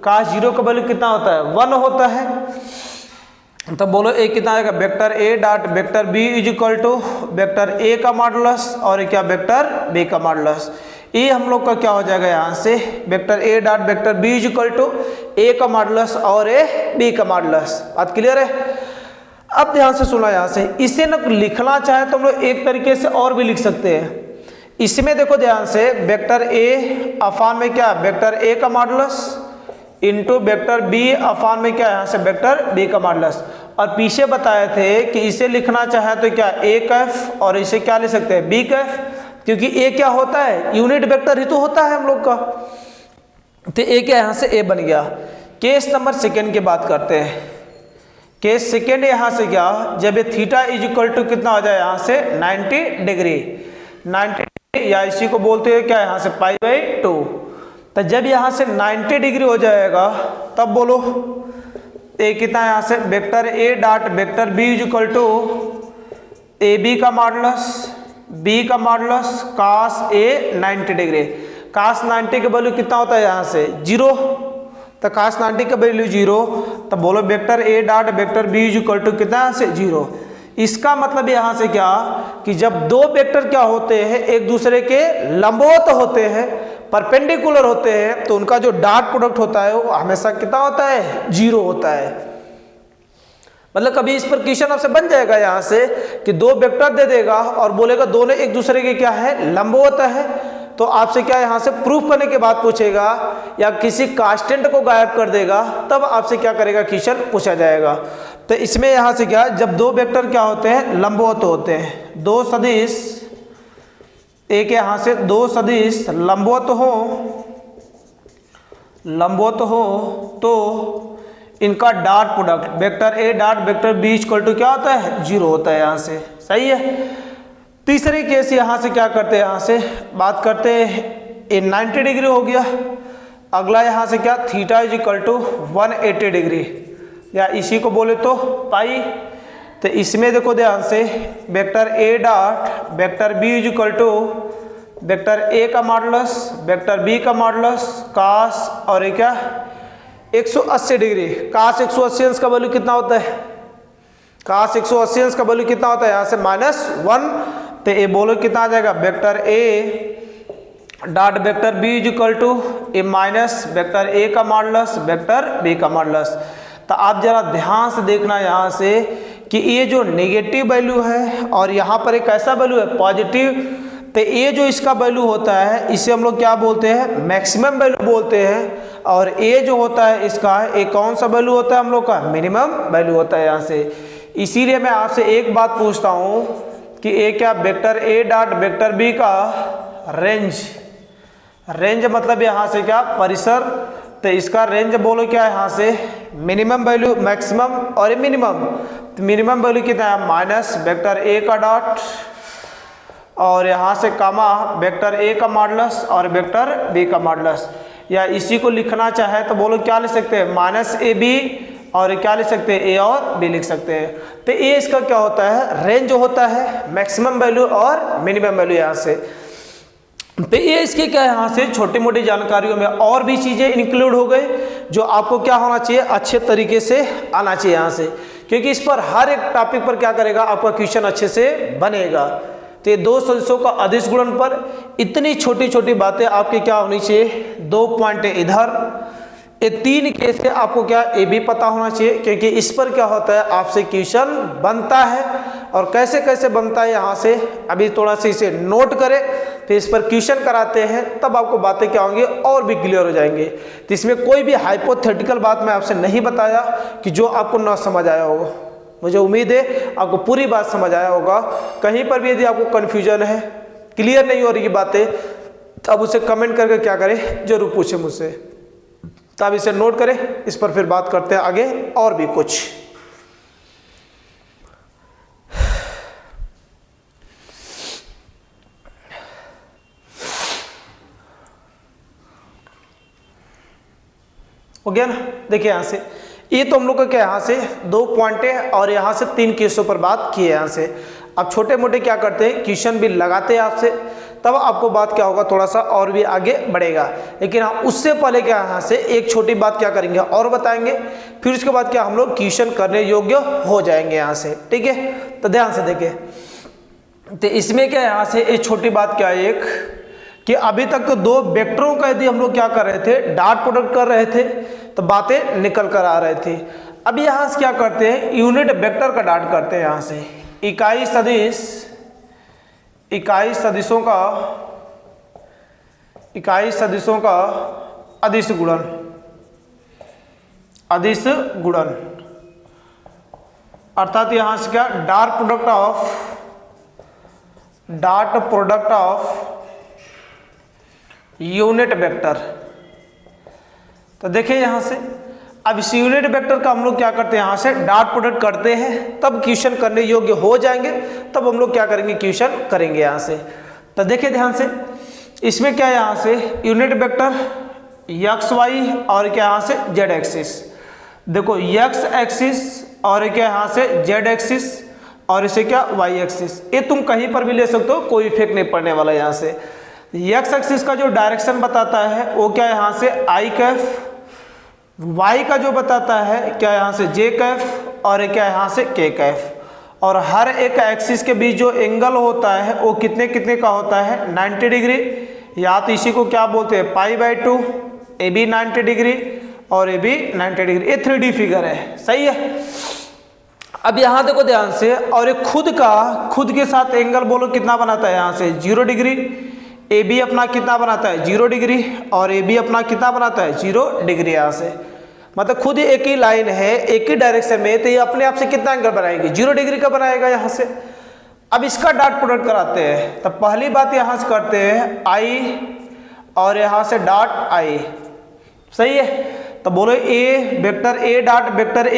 cos 0 का वैल्यू कितना होता है 1 होता है। तब बोलो एक कितना आएगा vector A dot vector B is equal to vector A का मॉडुलस और क्या वेक्टर बी का मॉडुलस। ये हम लोग का क्या हो जाएगा यहाँ से vector A dot vector B is equal to A का मॉडुलस और ए बी का मॉडुलस। बात क्लियर है। अब ध्यान से सुना, यहाँ से इसे न लिखना चाहे तो हम लोग एक तरीके से और भी लिख सकते हैं। इसमें देखो ध्यान से वेक्टर ए अफान में क्या वेक्टर ए का मॉडुलस इंटू वेक्टर बी अफान में क्या यहाँ से वेक्टर बी का मॉडुलस। और पीछे बताए थे कि इसे लिखना चाहे तो क्या ए कैफ और इसे क्या ले सकते हैं बी कैफ, क्योंकि ए क्या होता है यूनिट वेक्टर ही तो होता है हम लोग का। तो ए क्या यहाँ से ए बन गया। केस नंबर सेकेंड की बात करते हैं। केस सेकेंड यहाँ से क्या, जब ये थीटा इज इक्वल टू कितना हो जाए यहाँ से 90 डिग्री, 90 डिग्री या इसी को बोलते हैं क्या यहाँ से π/2। तो जब यहाँ से 90 डिग्री हो जाएगा तब बोलो ए कितना यहाँ से vector A dot vector B is equal to A B का मॉडुलस बी का modulus cos a 90 degree. cos 90 का वैल्यू कितना होता है यहाँ से 0, तो cos 90 का वैल्यू 0, तब बोलो vector A dot vector B is equal to कितना यहाँ से 0। इसका मतलब यहाँ से क्या कि जब दो वेक्टर क्या होते हैं एक दूसरे के लंबवत होते हैं परपेंडिकुलर होते हैं, तो उनका जो डॉट प्रोडक्ट होता है वो हमेशा कितना होता है 0 होता है। मतलब कभी इस पर क्वेश्चन आपसे बन जाएगा यहाँ से कि दो वेक्टर दे देगा और बोलेगा दोनों एक दूसरे के क्या है लंबवत है, तो आपसे क्या यहाँ से प्रूफ करने के बाद पूछेगा या किसी कांस्टेंट को गायब कर देगा, तब आपसे क्या करेगा क्वेश्चन पूछा जाएगा। तो इसमें यहाँ से क्या जब दो वेक्टर क्या होते हैं लंबवत होते हैं, दो सदिश एक यहाँ से दो सदिश लंबवत हो लंबवत हो तो इनका dot product vector A dot vector B equal to क्या होता है, 0 होता है यहाँ से। सही है। तीसरे केस यहाँ से क्या करते हैं, यहाँ से बात करते हैं ये 90 डिग्री हो गया। अगला यहाँ से क्या, theta is equal to 180 degree, या इसी को बोले तो पाई। तो इसमें देखो ध्यान से vector A dot vector B is equal to vector A का मॉडुलस वेक्टर बी का मॉडुलस कास और ये क्या 180 डिग्री। कास 180 अंश का वैल्यू कितना होता है, कास 180 अंश का वैल्यू कितना होता है, यहाँ से -1। तो ये बोलो कितना आ जाएगा, vector A dot vector B is equal to ए माइनस वेक्टर ए का मॉडुलस वेक्टर बी का मॉडुलस। तो आप जरा ध्यान से देखना यहाँ से कि ये जो नेगेटिव वैल्यू है और यहाँ पर एक ऐसा वैल्यू है पॉजिटिव, तो ये जो इसका वैल्यू होता है इसे हम लोग क्या बोलते हैं, मैक्सिमम वैल्यू बोलते हैं। और ये जो होता है इसका एक कौन सा वैल्यू होता है हम लोग का, मिनिमम वैल्यू होता है यहाँ से। इसीलिए मैं आपसे एक बात पूछता हूँ कि ये क्या vector A dot vector B का रेंज, रेंज मतलब यहाँ से क्या परिसर, तो इसका रेंज बोलो क्या है यहाँ से मिनिमम वैल्यू मैक्सिमम और ये मिनिमम। तो मिनिमम वैल्यू कितना है माइनस वेक्टर ए का डॉट और यहाँ से कामा वेक्टर ए का मॉडुलस और वेक्टर बी का मॉडुलस, या इसी को लिखना चाहे तो बोलो क्या लिख सकते हैं माइनस ए बी और क्या लिख सकते हैं ए और बी लिख सकते हैं। तो ये इसका क्या होता है, रेंज होता है मैक्सिमम वैल्यू और मिनिमम वैल्यू यहाँ से। तो ये इसके क्या है यहाँ से छोटी मोटी जानकारियों में और भी चीज़ें इंक्लूड हो गई जो आपको क्या होना चाहिए, अच्छे तरीके से आना चाहिए यहाँ से, क्योंकि इस पर हर एक टॉपिक पर क्या करेगा आपका क्वेश्चन अच्छे से बनेगा। तो ये दो सदिशों का अदिश गुणन पर इतनी छोटी छोटी बातें आपके क्या होनी चाहिए, 2 पॉइंट इधर, ये 3 केस से आपको क्या ये भी पता होना चाहिए, क्योंकि इस पर क्या होता है आपसे क्वेश्चन बनता है। और कैसे कैसे बनता है यहाँ से अभी थोड़ा सा इसे नोट करें, फिर इस पर क्वेश्चन कराते हैं तब आपको बातें क्या होंगी और भी क्लियर हो जाएंगे। तो इसमें कोई भी हाइपोथेटिकल बात मैं आपसे नहीं बताया कि जो आपको ना समझ आया होगा। मुझे उम्मीद है आपको पूरी बात समझ आया होगा। कहीं पर भी यदि आपको कन्फ्यूजन है, क्लियर नहीं हो रही बातें, तो आप उसे कमेंट करके क्या करें जरूर पूछें मुझसे, तो आप इसे नोट करें। इस पर फिर बात करते हैं आगे और भी कुछ। हो गया ना। देखिए यहाँ से ये तो हम लोग का क्या यहाँ से 2 पॉइंट है और यहाँ से 3 केसों पर बात की है यहाँ से। अब छोटे मोटे क्या करते हैं क्वेश्चन भी लगाते हैं आपसे, तब आपको बात क्या होगा थोड़ा सा और भी आगे बढ़ेगा। लेकिन हाँ उससे पहले क्या यहाँ से एक छोटी बात क्या करेंगे और बताएंगे, फिर उसके बाद क्या हम लोग क्वेश्चन करने योग्य हो जाएंगे यहाँ से। ठीक है, तो ध्यान से देखिए। तो इसमें क्या यहाँ से एक छोटी बात क्या है, एक कि अभी तक तो 2 वेक्टरों का यदि हम लोग क्या कर रहे थे डॉट प्रोडक्ट कर रहे थे तो बातें निकल कर आ रही थी। अब यहाँ से क्या करते हैं यूनिट वेक्टर का डॉट करते हैं। यहाँ से इकाई सदिशों का अदिश गुणन, अर्थात यहाँ से क्या dot product of unit vector. तो देखिए यहाँ से अब इस यूनिट वेक्टर का हम लोग क्या करते हैं यहाँ से डॉट प्रोडक्ट करते हैं, तब क्वेश्चन करने योग्य हो जाएंगे, तब हम लोग क्या करेंगे क्वेश्चन करेंगे यहाँ से। तो देखिए ध्यान से इसमें क्या है यहाँ से यूनिट वेक्टर एक्स वाई और क्या यहाँ से जेड एक्सिस। देखो एक्स एक्सिस और क्या यहाँ से जेड एक्सिस और इसे क्या वाई एक्सिस, ये तुम कहीं पर भी ले सकते हो, कोई इफेक्ट नहीं पड़ने वाला। यहाँ से एक्स एक्सिस का जो डायरेक्शन बताता है वो क्या यहाँ से आई कैफ, वाई का जो बताता है क्या यहाँ से जे कैफ और क्या यहाँ से के कैफ। और हर एक एक्सिस के बीच जो एंगल होता है वो कितने कितने का होता है 90 डिग्री, या तो इसी को क्या बोलते हैं π/2, ए बी 90 डिग्री और ए बी 90 डिग्री। ये 3D फिगर है, सही है। अब यहाँ देखो ध्यान से, और ये खुद के साथ एंगल बोलो कितना बनाता है यहाँ से 0 डिग्री, ए बी अपना कितना बनाता है 0 डिग्री और ए बी अपना कितना बनाता है 0 डिग्री। यहाँ से मतलब खुद एक ही लाइन है एक ही डायरेक्शन में, तो ये अपने आप से कितना एंगल बनाएगी 0 डिग्री का बनाएगा यहाँ से। अब इसका डॉट प्रोडक्ट कराते हैं, तो पहली बात यहाँ से करते हैं आई और यहाँ से डॉट आई, सही है। तो बोलो A vector A dot vector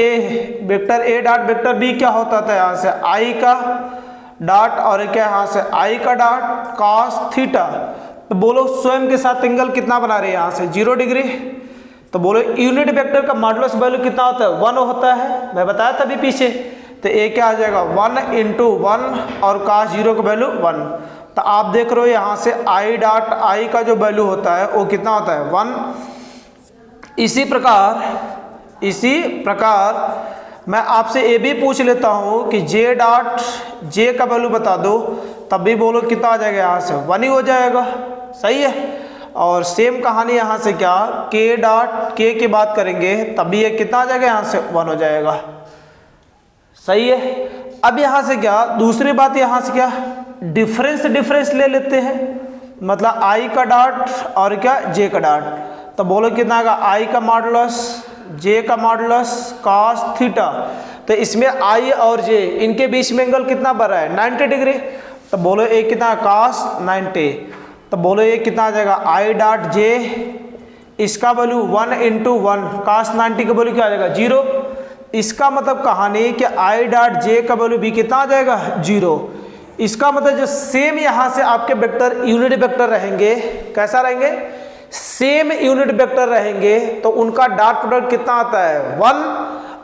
vector B क्या होता था यहाँ से आई का डॉट और क्या यहाँ से आई का डॉट कॉस थीटा। तो बोलो स्वयं के साथ एंगल कितना बना रहे हैं यहाँ से 0 डिग्री। तो बोलो यूनिट वेक्टर का मॉडुलस वैल्यू कितना होता है 1 होता है, मैं बताया था अभी पीछे। तो ए क्या आ जाएगा 1 इंटू 1 और cos 0 का वैल्यू 1। तो आप देख रहे हो यहाँ से आई डॉट आई का जो वैल्यू होता है वो कितना होता है 1। इसी प्रकार मैं आपसे ये भी पूछ लेता हूँ कि जे डॉट जे का वैल्यू बता दो, तब भी बोलो कितना आ जाएगा यहाँ से 1 ही हो जाएगा। सही है। और सेम कहानी यहाँ से क्या के डॉट के की बात करेंगे तब भी ये कितना आ जाएगा यहाँ से 1 हो जाएगा। सही है। अब यहाँ से क्या दूसरी बात यहाँ से क्या डिफरेंस ले लेते हैं, मतलब आई का डॉट और क्या जे का डॉट। तो बोलो कितना आएगा आई का मॉडुलस जे का मॉडुलस cos थीटा। तो इसमें आई और जे इनके बीच में एंगल कितना बन रहा है 90 डिग्री। तो बोलो एक कितना cos 90। तो बोलो ये कितना आ जाएगा आई डॉट जे, इसका वैल्यू 1 इंटू 1 cos 90 का वैल्यू क्या आ जाएगा 0। इसका मतलब कहानी कि आई डॉट जे का वैल्यू भी कितना आ जाएगा 0। इसका मतलब जो सेम यहाँ से आपके वेक्टर यूनिट वेक्टर रहेंगे, कैसा रहेंगे सेम यूनिट वेक्टर रहेंगे, तो उनका डॉट प्रोडक्ट कितना आता है 1।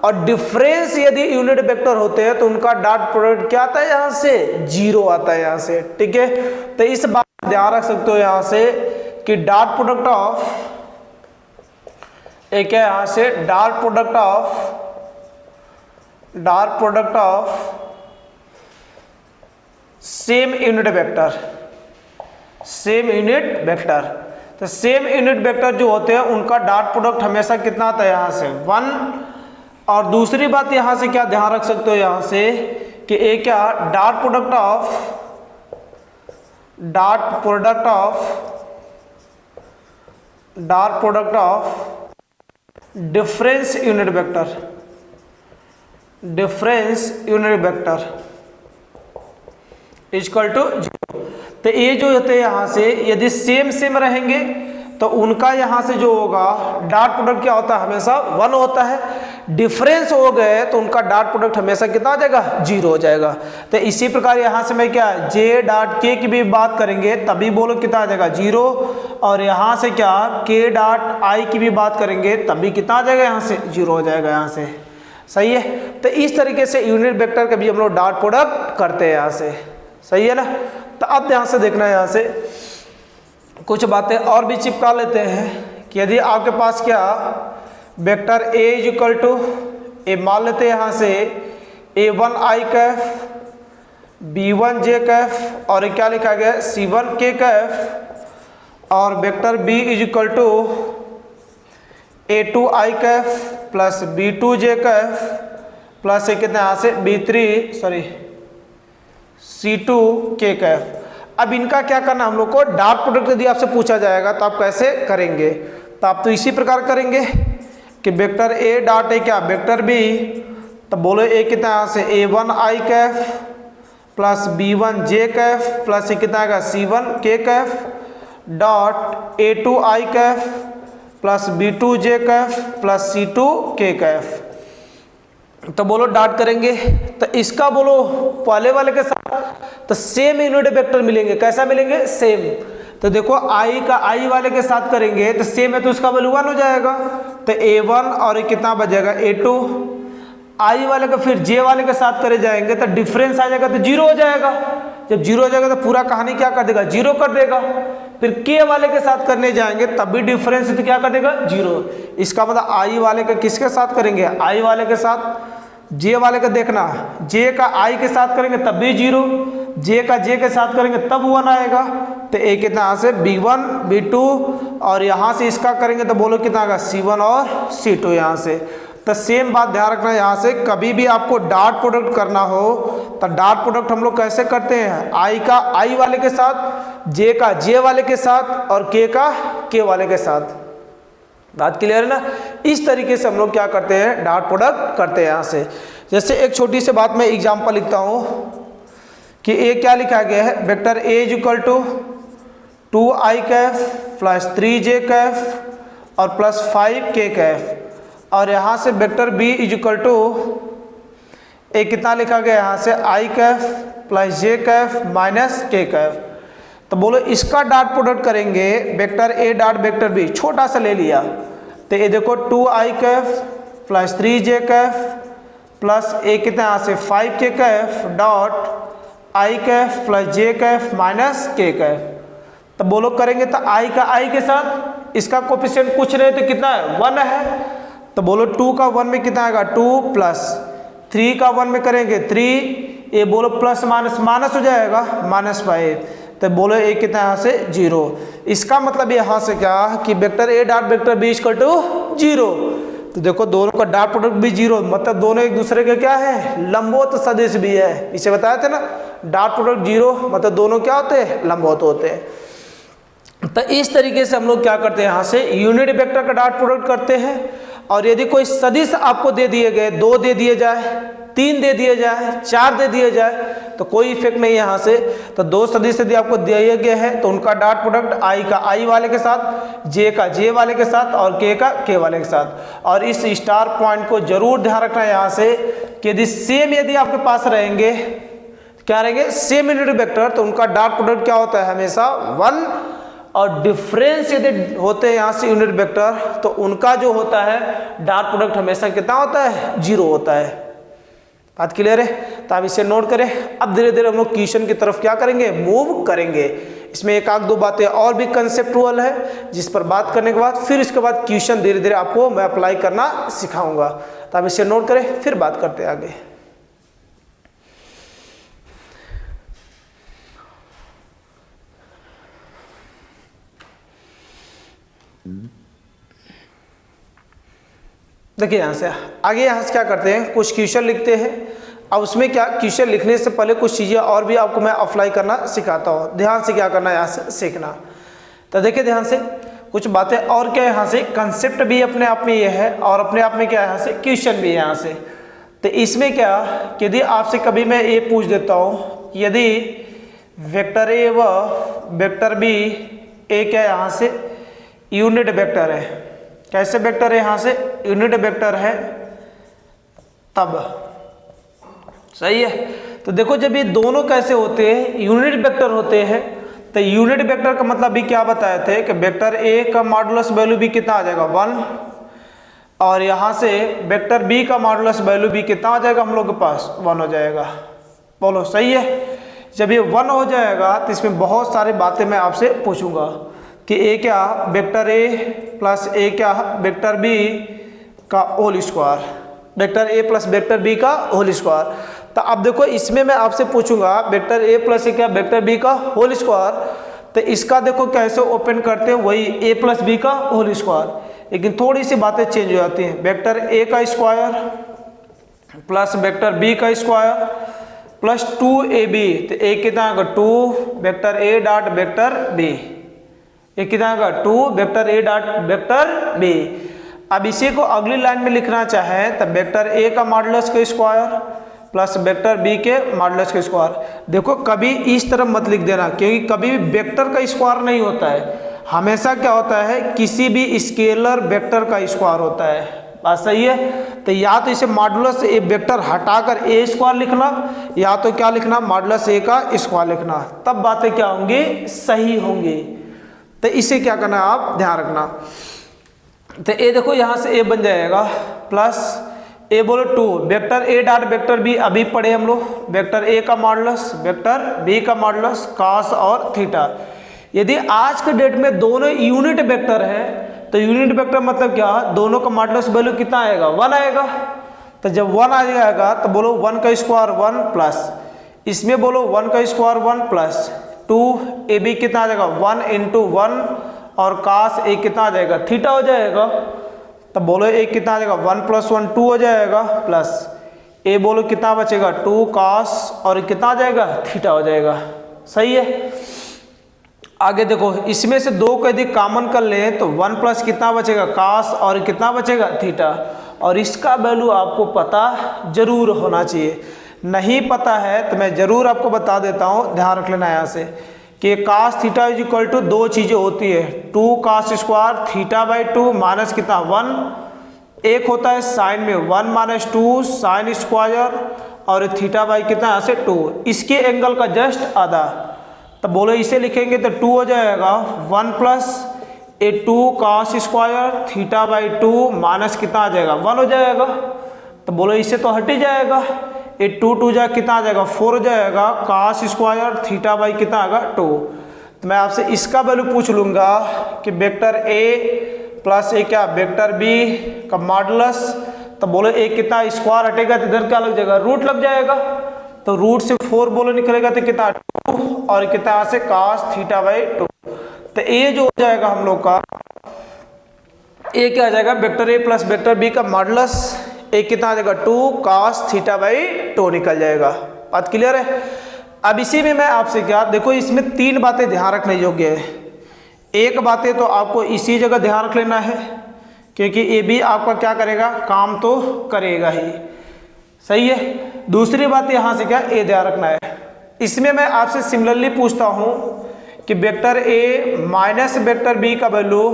और डिफरेंस यदि यूनिट वेक्टर होते हैं तो उनका डॉट प्रोडक्ट क्या आता है यहाँ से 0 आता है यहाँ से। ठीक है। तो इस बात ध्यान रख सकते हो यहाँ से कि डॉट प्रोडक्ट ऑफ एक है यहाँ से dot product of same unit vector. तो सेम यूनिट वेक्टर जो होते हैं उनका डॉट प्रोडक्ट हमेशा कितना आता है यहाँ से 1। और दूसरी बात यहाँ से क्या ध्यान रख सकते हो यहाँ से कि एक क्या dot product of difference unit vector equal to 0। तो ये जो होते हैं यहाँ से यदि सेम रहेंगे तो उनका यहाँ से जो होगा डॉट प्रोडक्ट क्या होता है हमेशा 1 होता है। डिफरेंस हो गए तो उनका डॉट प्रोडक्ट हमेशा कितना आ जाएगा 0 हो जाएगा। तो इसी प्रकार यहाँ से मैं क्या जे डॉट के की भी बात करेंगे तभी बोलो कितना आ जाएगा 0। और यहाँ से क्या के डॉट आई की भी बात करेंगे तभी कितना आ जाएगा यहाँ से 0 हो जाएगा यहाँ से। सही है। तो इस तरीके से यूनिट वेक्टर का भी हम लोग डॉट प्रोडक्ट करते हैं यहाँ से। सही है ना। तो अब ध्यान से देखना है यहाँ से कुछ बातें और भी चिपका लेते हैं कि यदि आपके पास क्या vector A is equal to A मान लेते हैं यहाँ से a1 i Kaif b1 j cap और क्या लिखा गया c1 k कैफ और vector b is equal to a2 i cap plus b2 j cap plus कितना यहाँ से c2 k कैफ। अब इनका क्या करना हम लोग को डॉट प्रोडक्ट यदि आपसे पूछा जाएगा तो आप कैसे करेंगे। तो आप तो इसी प्रकार करेंगे कि वेक्टर ए डॉट ए क्या वेक्टर बी। तो बोलो ए कितना यहाँ से a1 i cap plus b1 j cap plus कितना आएगा c1 k Kaif dot a2 i cap plus b2 j cap plus c2 k Kaif. तो बोलो डॉट करेंगे तो इसका बोलो पहले वाले के साथ तो सेम यूनिट वेक्टर मिलेंगे। कैसा मिलेंगे सेम। तो देखो आई का आई वाले के साथ करेंगे तो सेम है तो उसका वैल्यू 1 हो जाएगा। तो a1 और कितना बचेगा a2। आई वाले का फिर जे वाले के साथ करे जाएंगे तो डिफरेंस आ जाएगा तो 0 हो जाएगा। जब 0 हो जाएगा तो पूरा कहानी क्या कर देगा 0 कर देगा। फिर के वाले के साथ करने जाएंगे तब भी डिफरेंस तो क्या कर देगा 0। इसका मतलब आई वाले का किसके साथ करेंगे आई वाले के साथ। जे वाले का देखना जे का आई के साथ करेंगे तब भी 0, जे का जे के साथ करेंगे तब 1 आएगा। तो एक कितना यहाँ से b1 b2 और यहाँ से इसका करेंगे तो बोलो कितना आएगा c1 और c2 यहाँ से। तो सेम बात ध्यान रखना यहाँ से कभी भी आपको डॉट प्रोडक्ट करना हो तो डॉट प्रोडक्ट हम लोग कैसे करते हैं आई का आई वाले के साथ, जे का जे वाले के साथ और के का के वाले के साथ। बात क्लियर है ना। इस तरीके से हम लोग क्या करते हैं डॉट प्रोडक्ट करते हैं यहाँ से। जैसे एक छोटी सी बात मैं एग्जांपल लिखता हूँ कि ए क्या लिखा गया है vector A is equal to 2i cap plus 3j cap और प्लस 5 के कैफ, और यहाँ से vector B is equal to एक कितना लिखा गया यहाँ से I cap plus J cap minus K cap. तो बोलो इसका डॉट प्रोडक्ट करेंगे, vector A dot vector B छोटा सा ले लिया, तो ये देखो 2 I cap plus 3 J cap plus एक कितना यहाँ से 5 K Kaif dot I cap plus J cap minus K cap. तो बोलो करेंगे तो आई का आई के साथ इसका कोफिशिएंट कुछ नहीं तो कितना है 1 है, तो बोलो 2 का 1 में कितना आएगा 2 प्लस 3 का 1 में करेंगे 3, ये बोलो प्लस माइनस माइनस हो जाएगा -5, तो बोलो एक कितना यहाँ से 0। इसका मतलब यहाँ से क्या कि vector A dot vector B equal to 0। तो देखो दोनों का डॉट प्रोडक्ट भी 0, मतलब दोनों एक दूसरे के क्या है लंबवत सदिश भी है। इसे बताया था ना डॉट प्रोडक्ट 0 मतलब दोनों क्या होते हैं लंबवत होते हैं। तो इस तरीके से हम लोग क्या करते हैं यहाँ से यूनिट वेक्टर का डॉट प्रोडक्ट करते हैं। और यदि कोई सदिश आपको दे दिए गए 2 दे दिए जाए 3 दे दिए जाए 4 दे दिए जाए तो कोई इफेक्ट नहीं है यहाँ से। तो 2 सदिश यदि आपको दिए गए हैं तो उनका डॉट प्रोडक्ट आई का आई वाले के साथ, जे का जे वाले के साथ और के का के वाले के साथ। और इस स्टार पॉइंट को जरूर ध्यान रखना है यहाँ से कि यदि सेम यदि आपके पास रहेंगे क्या रहेंगे सेम यूनिट वेक्टर तो उनका डॉट प्रोडक्ट क्या होता है हमेशा 1, और डिफरेंस यदि होते हैं यहाँ से यूनिट वेक्टर तो उनका जो होता है डॉट प्रोडक्ट हमेशा कितना होता है 0 होता है। बात क्लियर है? तो आप इसे नोट करें। अब धीरे धीरे हम लोग क्वेश्चन की तरफ क्या करेंगे मूव करेंगे। इसमें एक आध दो बातें और भी कंसेप्चुअल है जिस पर बात करने के बाद फिर इसके बाद क्वेश्चन धीरे धीरे आपको मैं अप्लाई करना सिखाऊंगा। तो आप इसे नोट करें फिर बात करते हैं आगे। देखिए यहाँ से आगे यहाँ से क्या करते हैं कुछ क्वेश्चन लिखते हैं। अब उसमें क्या क्वेश्चन लिखने से पहले कुछ चीज़ें और भी आपको मैं अप्लाई करना सिखाता हूँ। ध्यान से क्या करना है यहाँ से सीखना। तो देखिए ध्यान से कुछ बातें और क्या यहाँ से कंसेप्ट भी अपने आप में ये है और अपने आप में क्या यहाँ से क्वेश्चन भी है यहाँ से। तो इसमें क्या यदि आपसे कभी मैं ये पूछ देता हूँ यदि वेक्टर ए व वेक्टर बी ए क्या यहाँ से यूनिट वेक्टर है, कैसे वेक्टर है यहाँ से यूनिट वेक्टर है तब सही है। तो देखो जब ये दोनों कैसे होते हैं यूनिट वेक्टर होते हैं तो यूनिट वेक्टर का मतलब भी क्या बताए थे कि वेक्टर ए का मॉडुलस वैल्यू भी कितना आ जाएगा 1 और यहाँ से वेक्टर बी का मॉडुलस वैल्यू भी कितना आ जाएगा हम लोग के पास 1 हो जाएगा। बोलो सही है। जब ये 1 हो जाएगा तो इसमें बहुत सारी बातें मैं आपसे पूछूंगा कि ए क्या वेक्टर ए प्लस ए क्या वेक्टर बी का whole square, vector A plus vector B का होल स्क्वायर। तो अब देखो इसमें मैं आपसे पूछूंगा वेक्टर ए प्लस ए क्या वेक्टर बी का होल स्क्वायर। तो इसका देखो कैसे ओपन करते हैं वही ए प्लस बी का होल स्क्वायर, लेकिन थोड़ी सी बातें चेंज हो जाती हैं। वेक्टर ए का स्क्वायर प्लस वेक्टर बी का स्क्वायर प्लस 2ab तो ए कितना आएगा 2 vector A dot vector B, ये कितना आएगा 2 vector A dot vector B. अब इसी को अगली लाइन में लिखना चाहें तो वेक्टर ए का मॉडुलस का स्क्वायर प्लस वेक्टर बी के मॉडुलस का स्क्वायर। देखो कभी इस तरफ मत लिख देना क्योंकि कभी भी वेक्टर का स्क्वायर नहीं होता है, हमेशा क्या होता है किसी भी स्केलर वेक्टर का स्क्वायर होता है। बात सही है। तो या तो इसे मॉडुलस ए वेक्टर हटाकर ए स्क्वायर लिखना या तो क्या लिखना मॉडुलस ए का स्क्वायर लिखना, तब बातें क्या होंगी सही होंगी। तो इसे क्या करना है आप ध्यान रखना। तो ए देखो यहाँ से ए बन जाएगा प्लस ए बोलो 2 vector A dot vector B अभी पढ़े हम लोग वेक्टर ए का मॉडुलस वेक्टर बी का मॉडुलस कॉस और थीटा। यदि आज के डेट में दोनों यूनिट वेक्टर है तो यूनिट वेक्टर मतलब क्या दोनों का मॉडुलस वैल्यू कितना आएगा 1 आएगा। तो जब 1 आ जाएगा तो बोलो 1 का स्क्वायर 1 प्लस इसमें बोलो 1 का स्क्वायर 1 प्लस 2 ए बी कितना आ जाएगा 1 इंटू 1 और कास ए कितना आ जाएगा थीटा हो जाएगा। तो बोलो ए कितना आ जाएगा 1 प्लस 1 2 हो जाएगा प्लस ए बोलो कितना बचेगा 2 कास और कितना आ जाएगा थीटा हो जाएगा। सही है। आगे देखो इसमें से 2 को यदि कॉमन कर लें तो 1 प्लस कितना बचेगा कास और कितना बचेगा थीटा। और इसका वैल्यू आपको पता जरूर होना चाहिए, नहीं पता है तो मैं जरूर आपको बता देता हूँ ध्यान रख लेना यहाँ से कि cos theta is equal to दो चीज़ें होती है, 2 cos square theta by 2 minus कितना 1, एक होता है साइन में 1 माइनस 2 साइन स्क्वायर और थीटा बाई कितना यहाँ से 2, इसके एंगल का जस्ट आधा। तो बोलो इसे लिखेंगे तो 2 हो जाएगा 1 plus 2 cos square theta by 2 minus कितना आ जाएगा 1 हो जाएगा। तो बोलो इसे तो हट ही जाएगा, 2 जा कितना आ जाएगा 4 हो जाएगा, कास स्क्वायर थीटा बाई कितना आएगा 2। तो मैं आपसे इसका वैल्यू पूछ लूँगा कि वेक्टर ए प्लस ए क्या वेक्टर बी का मॉडुलस। तो बोलो ए कितना स्क्वायर हटेगा तो इधर क्या लग जाएगा रूट लग जाएगा, तो रूट से 4 बोलो निकलेगा तो कितना 2 और कितना यहाँ से कास थीटा बाई 2। तो ए जो हो जाएगा हम लोग का ए क्या आ जाएगा vector A plus vector B का मॉडुलस, ए कितना आ जाएगा 2 कास थीटा बाई 2 निकल जाएगा। बात क्लियर है। अब इसी में मैं आपसे क्या देखो इसमें 3 बातें ध्यान रखने योग्य है। एक बातें तो आपको इसी जगह ध्यान रख लेना है क्योंकि ये भी आपका क्या करेगा काम तो करेगा ही, सही है। दूसरी बात यहाँ से क्या ए ध्यान रखना है। इसमें मैं आपसे सिमिलरली पूछता हूँ कि vector A minus vector B का वैल्यू,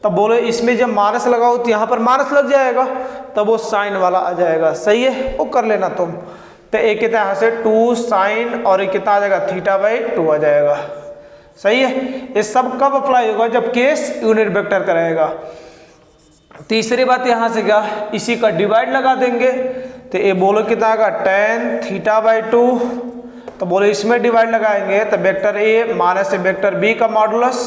तब बोलो इसमें जब माइनस लगाओ तो यहाँ पर माइनस लग जाएगा तब वो साइन वाला आ जाएगा, सही है वो कर लेना तुम। तो एक कितना यहाँ से 2 साइन और एक कितना आ जाएगा थीटा बाई 2 आ जाएगा, सही है। ये सब कब अप्लाई होगा जब केस यूनिट वेक्टर कराएगा। तीसरी बात यहाँ से क्या इसी का डिवाइड लगा देंगे तो ये बोलो कितना आएगा tan थीटा बाई 2। तो बोलो इसमें डिवाइड लगाएंगे तो vector A minus vector B का मॉडुलस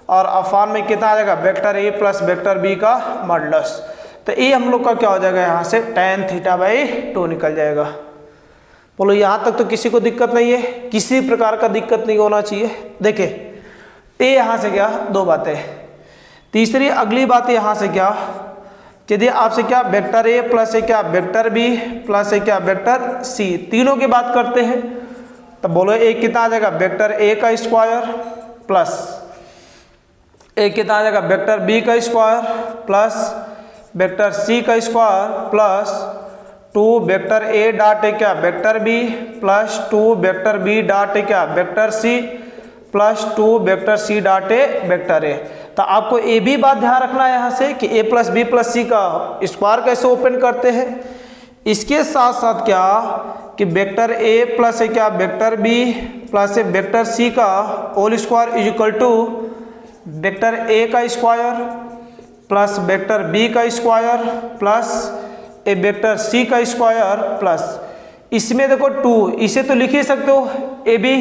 और अफान में कितना आ जाएगा vector A plus vector B का मॉडुलस। तो ये हम लोग का क्या हो जाएगा यहाँ से tan थीटा बाई 2 निकल जाएगा। बोलो यहाँ तक तो किसी को दिक्कत नहीं है, किसी प्रकार का दिक्कत नहीं होना चाहिए। देखिए ये यहाँ से क्या 2 बातें। तीसरी अगली बात यहाँ से क्या यदि आपसे क्या वेक्टर ए प्लस क्या वेक्टर बी प्लस क्या वेक्टर सी तीनों की बात करते हैं तो बोलो एक कितना आ जाएगा वेक्टर ए का स्क्वायर प्लस एक कितना आ जाएगा वेक्टर बी का स्क्वायर प्लस वेक्टर सी का square plus 2 vector A dot क्या vector B plus 2 vector B dot क्या vector C plus 2 vector C dot vector A. तो आपको ये भी बात ध्यान रखना है यहाँ से कि ए प्लस बी प्लस सी का स्क्वायर कैसे ओपन करते हैं। इसके साथ साथ क्या कि वेक्टर ए प्लस क्या vector B plus vector C का whole square is equal to vector A का स्क्वायर प्लस वेक्टर बी का square plus A vector C का स्क्वायर प्लस इसमें देखो 2 इसे तो लिख ही सकते हो ए बी।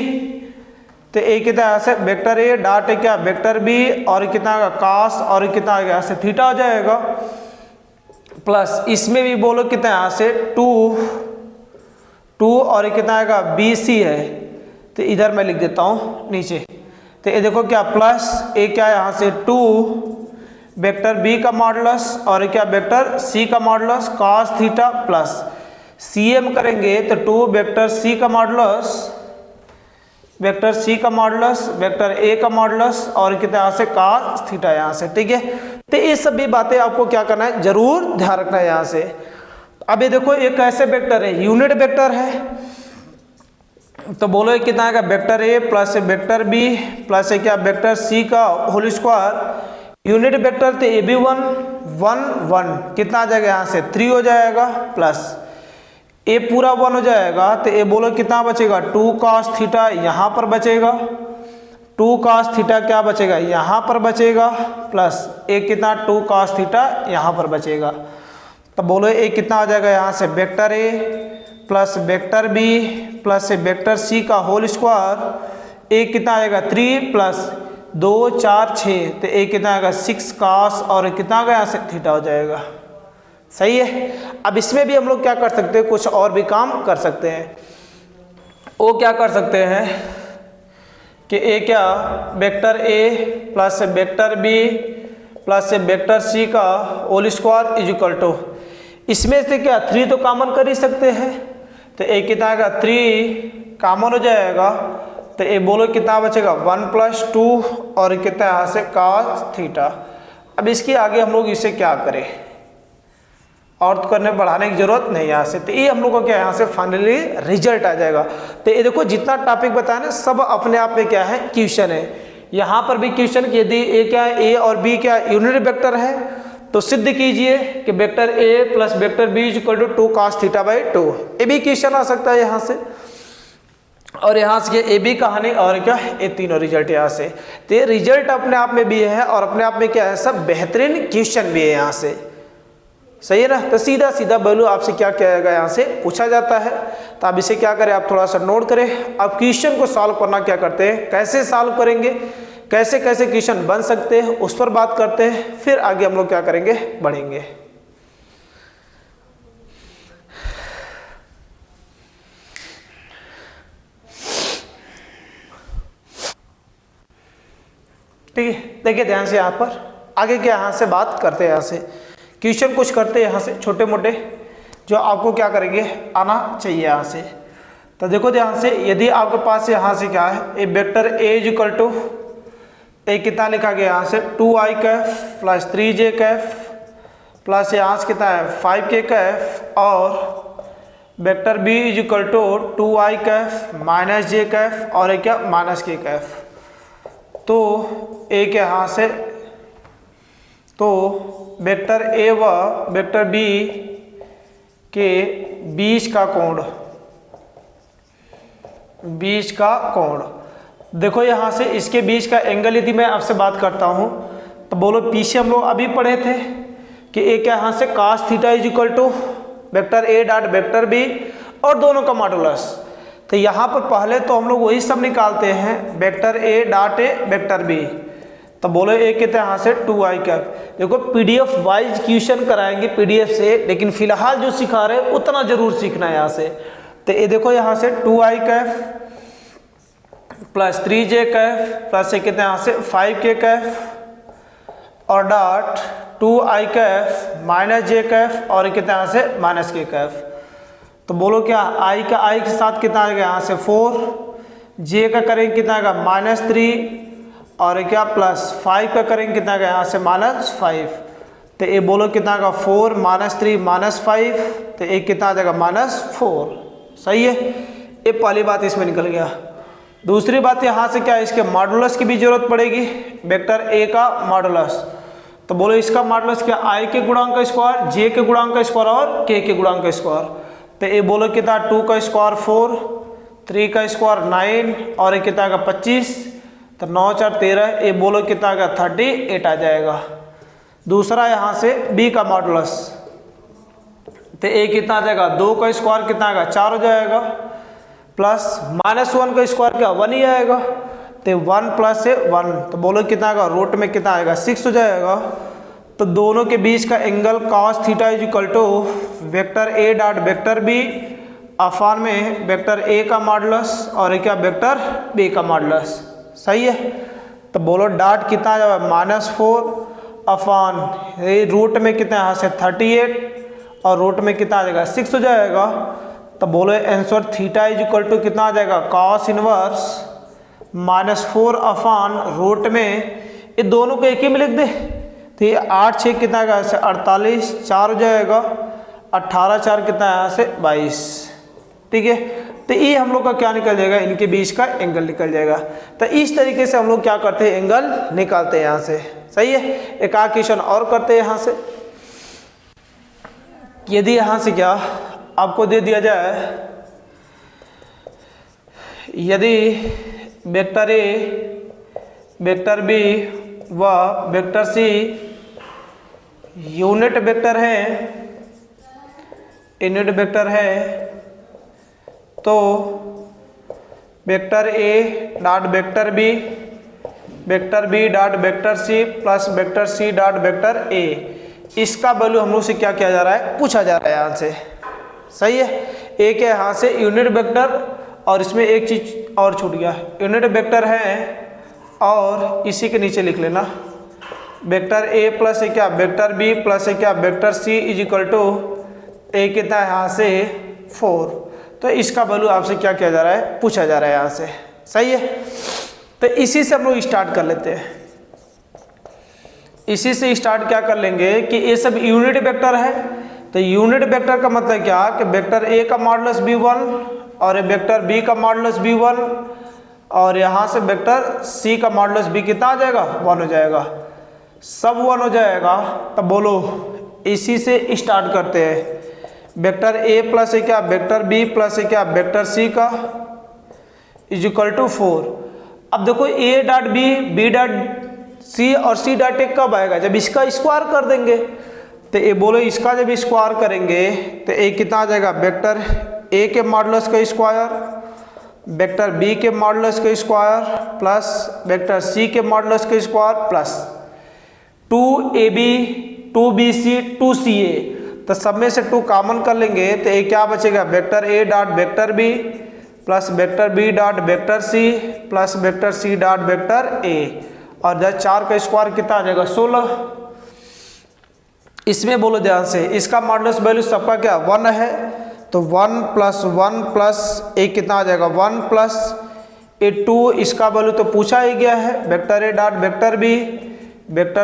तो ए कितना यहाँ से वेक्टर ए डॉट क्या वेक्टर बी और कितना का कास और कितना यहाँ से थीटा हो जाएगा प्लस इसमें भी बोलो कितना यहाँ से 2 और कितना आएगा बी सी है। तो इधर मैं लिख देता हूँ नीचे। तो ये देखो क्या प्लस ए क्या यहाँ से 2 वेक्टर बी का मॉडुलस और क्या वेक्टर सी का modulus cos theta plus C M करेंगे तो 2 वेक्टर सी का मॉडुलस वेक्टर सी का मॉडुलस वेक्टर ए का मॉडुलस और कितना यहाँ से कास थीटा यहाँ से, ठीक है। तो ये सभी बातें आपको क्या करना है जरूर ध्यान रखना है यहाँ से। अब ये देखो ये कैसे वेक्टर है यूनिट वेक्टर है तो बोलो कितना आएगा vector A plus vector B plus क्या वेक्टर सी का होल स्क्वायर यूनिट वेक्टर तो ए बी 1 1 कितना आ जाएगा यहाँ से 3 हो जाएगा प्लस ए पूरा 1 हो जाएगा तो ए बोलो कितना बचेगा 2 cos थीटा यहाँ पर बचेगा 2 cos थीटा क्या बचेगा यहाँ पर बचेगा प्लस ए कितना 2 cos थीटा यहाँ पर बचेगा। तो बोलो ए कितना आ जाएगा यहाँ से vector A plus vector B plus vector C का होल स्क्वायर ए कितना आएगा 3 प्लस 2 4 6 तो ए कितना आएगा 6 cos और कितना आएगा यहाँ से थीटा हो जाएगा, सही है। अब इसमें भी हम लोग क्या कर सकते हैं कुछ और भी काम कर सकते हैं। वो क्या कर सकते हैं कि ए क्या vector A plus vector B plus vector C का whole square is equal to इसमें से क्या 3 तो कॉमन कर ही सकते हैं तो ए कितना आएगा 3 कॉमन हो जाएगा तो ए बोलो कितना बचेगा 1 प्लस 2 और कितना यहाँ से cos थीटा। अब इसके आगे हम लोग इसे क्या करें और तो करने बढ़ाने की जरूरत नहीं यहाँ से। तो ये हम लोग को क्या यहाँ से फाइनली रिजल्ट आ जाएगा। तो ये देखो जितना टॉपिक बताया ना सब अपने आप में क्या है क्वेश्चन है। यहाँ पर भी क्वेश्चन यदि ए क्या है, ए और बी क्या यूनिट वेक्टर है तो सिद्ध कीजिए कि vector A plus vector B is equal to 2 cos θ/2। ये भी क्वेश्चन आ सकता है यहाँ से, और यहाँ से ए बी कहानी और क्या ये तीनों रिजल्ट यहाँ से। तो ये रिजल्ट अपने आप में भी है और अपने आप में क्या है सब बेहतरीन क्वेश्चन भी है यहाँ से, सही है ना। तो सीधा सीधा वैल्यू आपसे क्या किया जाएगा यहाँ से पूछा जाता है। तो आप इसे क्या करें, आप थोड़ा सा नोट करें। अब क्वेश्चन को सॉल्व करना क्या करते हैं, कैसे सॉल्व करेंगे, कैसे कैसे क्वेश्चन बन सकते हैं उस पर बात करते हैं, फिर आगे हम लोग क्या करेंगे बढ़ेंगे। ठीक है, देखिए ध्यान से यहाँ पर आगे क्या यहाँ से बात करते हैं, यहाँ से क्वेश्चन कुछ करते हैं यहाँ से छोटे मोटे जो आपको क्या करेंगे आना चाहिए यहाँ से। तो देखो ध्यान से, यदि आपके पास यहाँ से क्या है A vector A is equal to A कितना लिखा गया यहाँ से 2i cap plus 3j Kaif plus यहाँ से कितना है 5k कैफ, और vector B is equal to 2i cap minus j cap और एक क्या माइनस k कैफ। तो ए के यहाँ से तो वेक्टर ए व वेक्टर बी के बीच का कोण देखो यहाँ से इसके बीच का एंगल यदि मैं आपसे बात करता हूँ तो बोलो पीछे हम लोग अभी पढ़े थे कि ए के यहाँ से cos θ is equal to vector A dot vector B और दोनों का मॉडुलस। तो यहाँ पर पहले तो हम लोग वही सब निकालते हैं vector A dot A vector B. तो बोलो ए कितने यहाँ से 2i कैफ। देखो पीडीएफ वाइज क्वेश्चन कराएंगे पीडीएफ से, लेकिन फिलहाल जो सिखा रहे उतना जरूर सीखना है यहाँ से। तो ये देखो यहाँ से 2i cap plus 3j Kaif plus ये कितने यहाँ से 5k कैफ और dot 2i cap minus j cap और कितने यहाँ से माइनस k कैफ। तो बोलो क्या i के साथ कितना आएगा यहाँ से 4, j का करेंगे कितना आएगा -3 और क्या प्लस 5 का करेंगे कितना आएगा यहाँ से -5। तो ये बोलो कितना आएगा 4 -3 -5, तो एक कितना आ जाएगा -4। सही है, ये पहली बात इसमें निकल गया। दूसरी बात यहाँ से क्या है इसके मॉडुलस की भी जरूरत पड़ेगी, वेक्टर ए का मॉडुलस। तो बोलो इसका मॉडुलस क्या i के गुणांक का स्क्वायर, j के गुणांक का स्क्वायर और k के गुणांक का स्क्वायर। तो ये बोलो कितना 2 का स्क्वायर 4, 3 का स्क्वायर 9 और ये कितना आएगा 25, तो 9 4 13, ये बोलो कितना आएगा 38 आ जाएगा। दूसरा यहाँ से b का मॉडुलस, तो a कितना आ जाएगा 2 का स्क्वायर कितना आएगा 4 हो जाएगा, प्लस -1 का स्क्वायर क्या 1 ही आएगा, तो 1 प्लस 1, तो बोलो कितना आएगा रूट में कितना आएगा 6 हो जाएगा। तो दोनों के बीच का angle cos θ is equal to vector A dot vector B अफान में वेक्टर ए का मॉडुलस और क्या वेक्टर बी का मॉडुलस। सही है, तो बोलो डॉट कितना आ जाएगा -4 अफान रूट में कितना यहाँ से 38 और रूट में कितना आ जाएगा 6 हो जाएगा। तो बोलो answer theta is equal to कितना आ जाएगा cos इनवर्स -4 अफान रूट में, ये दोनों को एक ही में लिख दे। तो ये 8 6 कितना आएगा ऐसे 48, 4 हो जाएगा, 18 4 कितना है यहाँ से 22। ठीक है, तो ये हम लोग का क्या निकल जाएगा, इनके बीच का एंगल निकल जाएगा। तो इस तरीके से हम लोग क्या करते हैं एंगल निकालते हैं यहाँ से। सही है, एक आध क्वेश्चन और करते हैं यहाँ से। यदि यहाँ से क्या आपको दे दिया जाए, यदि वेक्टर ए वेक्टर बी व वेक्टर सी यूनिट वेक्टर है, तो vector A dot vector B dot vector C plus vector C dot vector A, इसका वैल्यू हम लोग से क्या किया जा रहा है, पूछा जा रहा है यहाँ से। सही है, एक है यहाँ से यूनिट वेक्टर और इसमें एक चीज और छूट गया, यूनिट वेक्टर है और इसी के नीचे लिख लेना वेक्टर ए प्लस ए क्या वेक्टर बी प्लस ए क्या vector C is equal to A कितना है यहाँ से 4। तो इसका वैल्यू आपसे क्या किया जा रहा है, पूछा जा रहा है यहाँ से। सही है, तो इसी से हम लोग स्टार्ट कर लेते हैं। इसी से स्टार्ट क्या कर लेंगे कि ये सब यूनिट वेक्टर है, तो यूनिट वेक्टर का मतलब क्या कि वेक्टर ए का मॉडुलस b1 और वेक्टर बी का मॉडुलस b1 और यहाँ से वेक्टर सी का मॉडुलस b कितना आ जाएगा 1 हो जाएगा, सब 1 हो जाएगा। तब बोलो इसी से स्टार्ट करते हैं। वेक्टर ए प्लस है क्या वेक्टर बी प्लस है क्या वेक्टर सी का इज इक्वल टू 4। अब देखो A dot B dot C और सी डॉट ए कब आएगा, जब इसका स्क्वायर कर देंगे। तो ये बोलो इसका जब स्क्वायर करेंगे तो ए कितना आ जाएगा, वेक्टर ए के मॉडुलस का स्क्वायर वेक्टर बी के मॉडुलस का स्क्वायर प्लस वेक्टर सी के मॉडुलस का square plus 2ab 2bc 2ca। तो सब में से 2 कॉमन कर लेंगे तो ये क्या बचेगा, vector A dot vector B plus vector B dot vector C plus vector C dot vector A, और 4 का स्क्वायर कितना आ जाएगा 16। इसमें बोलो ध्यान से, इसका मॉडुलस वैल्यू सबका क्या 1 है, तो 1 प्लस 1 प्लस ए कितना आ जाएगा 1 प्लस ए 2, इसका वैल्यू तो पूछा ही गया है, vector A dot vector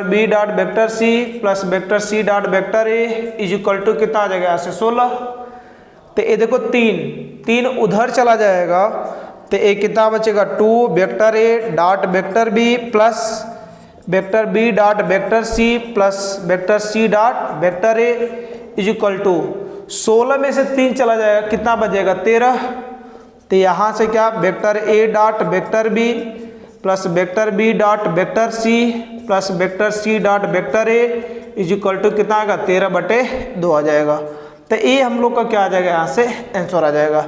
B dot vector C plus vector C dot vector A is equal to कितना आ जाएगा यहाँ से 16। तो ये देखो 3 उधर चला जाएगा तो ये कितना बचेगा 2 vector A dot vector B plus vector B dot vector C plus vector C dot vector A is equal to 16 में से 3 चला जाएगा कितना बचेगा 13। तो यहाँ से क्या vector A dot vector B plus vector B dot vector C plus vector C dot vector A is equal to कितना आएगा 13/2 आ जाएगा। तो ये हम लोग का क्या आ जाएगा, यहाँ से आंसर आ जाएगा।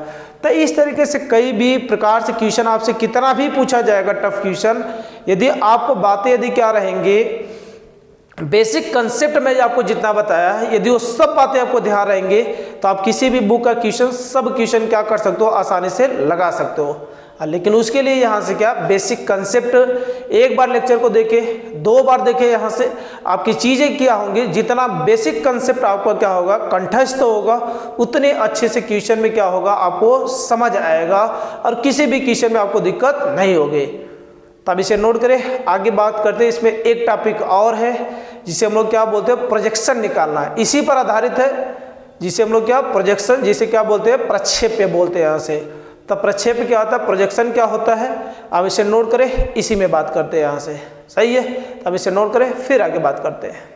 तो इस तरीके से कई भी प्रकार से क्वेश्चन आपसे कितना भी पूछा जाएगा टफ क्वेश्चन, यदि आपको बातें यदि क्या रहेंगे बेसिक कंसेप्ट में आपको जितना बताया है, यदि वो सब बातें आपको ध्यान रहेंगे तो आप किसी भी बुक का क्वेश्चन सब क्वेश्चन क्या कर सकते हो, आसानी से लगा सकते हो। लेकिन उसके लिए यहाँ से क्या बेसिक कंसेप्ट एक बार लेक्चर को देखे 2 बार देखे, यहाँ से आपकी चीज़ें क्या होंगी, जितना बेसिक कंसेप्ट आपको क्या होगा कंठस्थ होगा उतने अच्छे से क्वेश्चन में क्या होगा आपको समझ आएगा और किसी भी क्वेश्चन में आपको दिक्कत नहीं होगी। तब इसे नोट करें। आगे बात करते हैं, इसमें एक टॉपिक और है जिसे हम लोग क्या बोलते हैं प्रोजेक्शन निकालना, इसी पर आधारित है जिसे हम लोग क्या प्रोजेक्शन जिसे क्या बोलते हैं प्रक्षेप्य बोलते हैं यहाँ से। तब प्रक्षेप्य क्या होता है, प्रोजेक्शन क्या होता है, अब इसे नोट करें, इसी में बात करते हैं यहाँ से। सही है, तब इसे नोट करें फिर आगे बात करते हैं।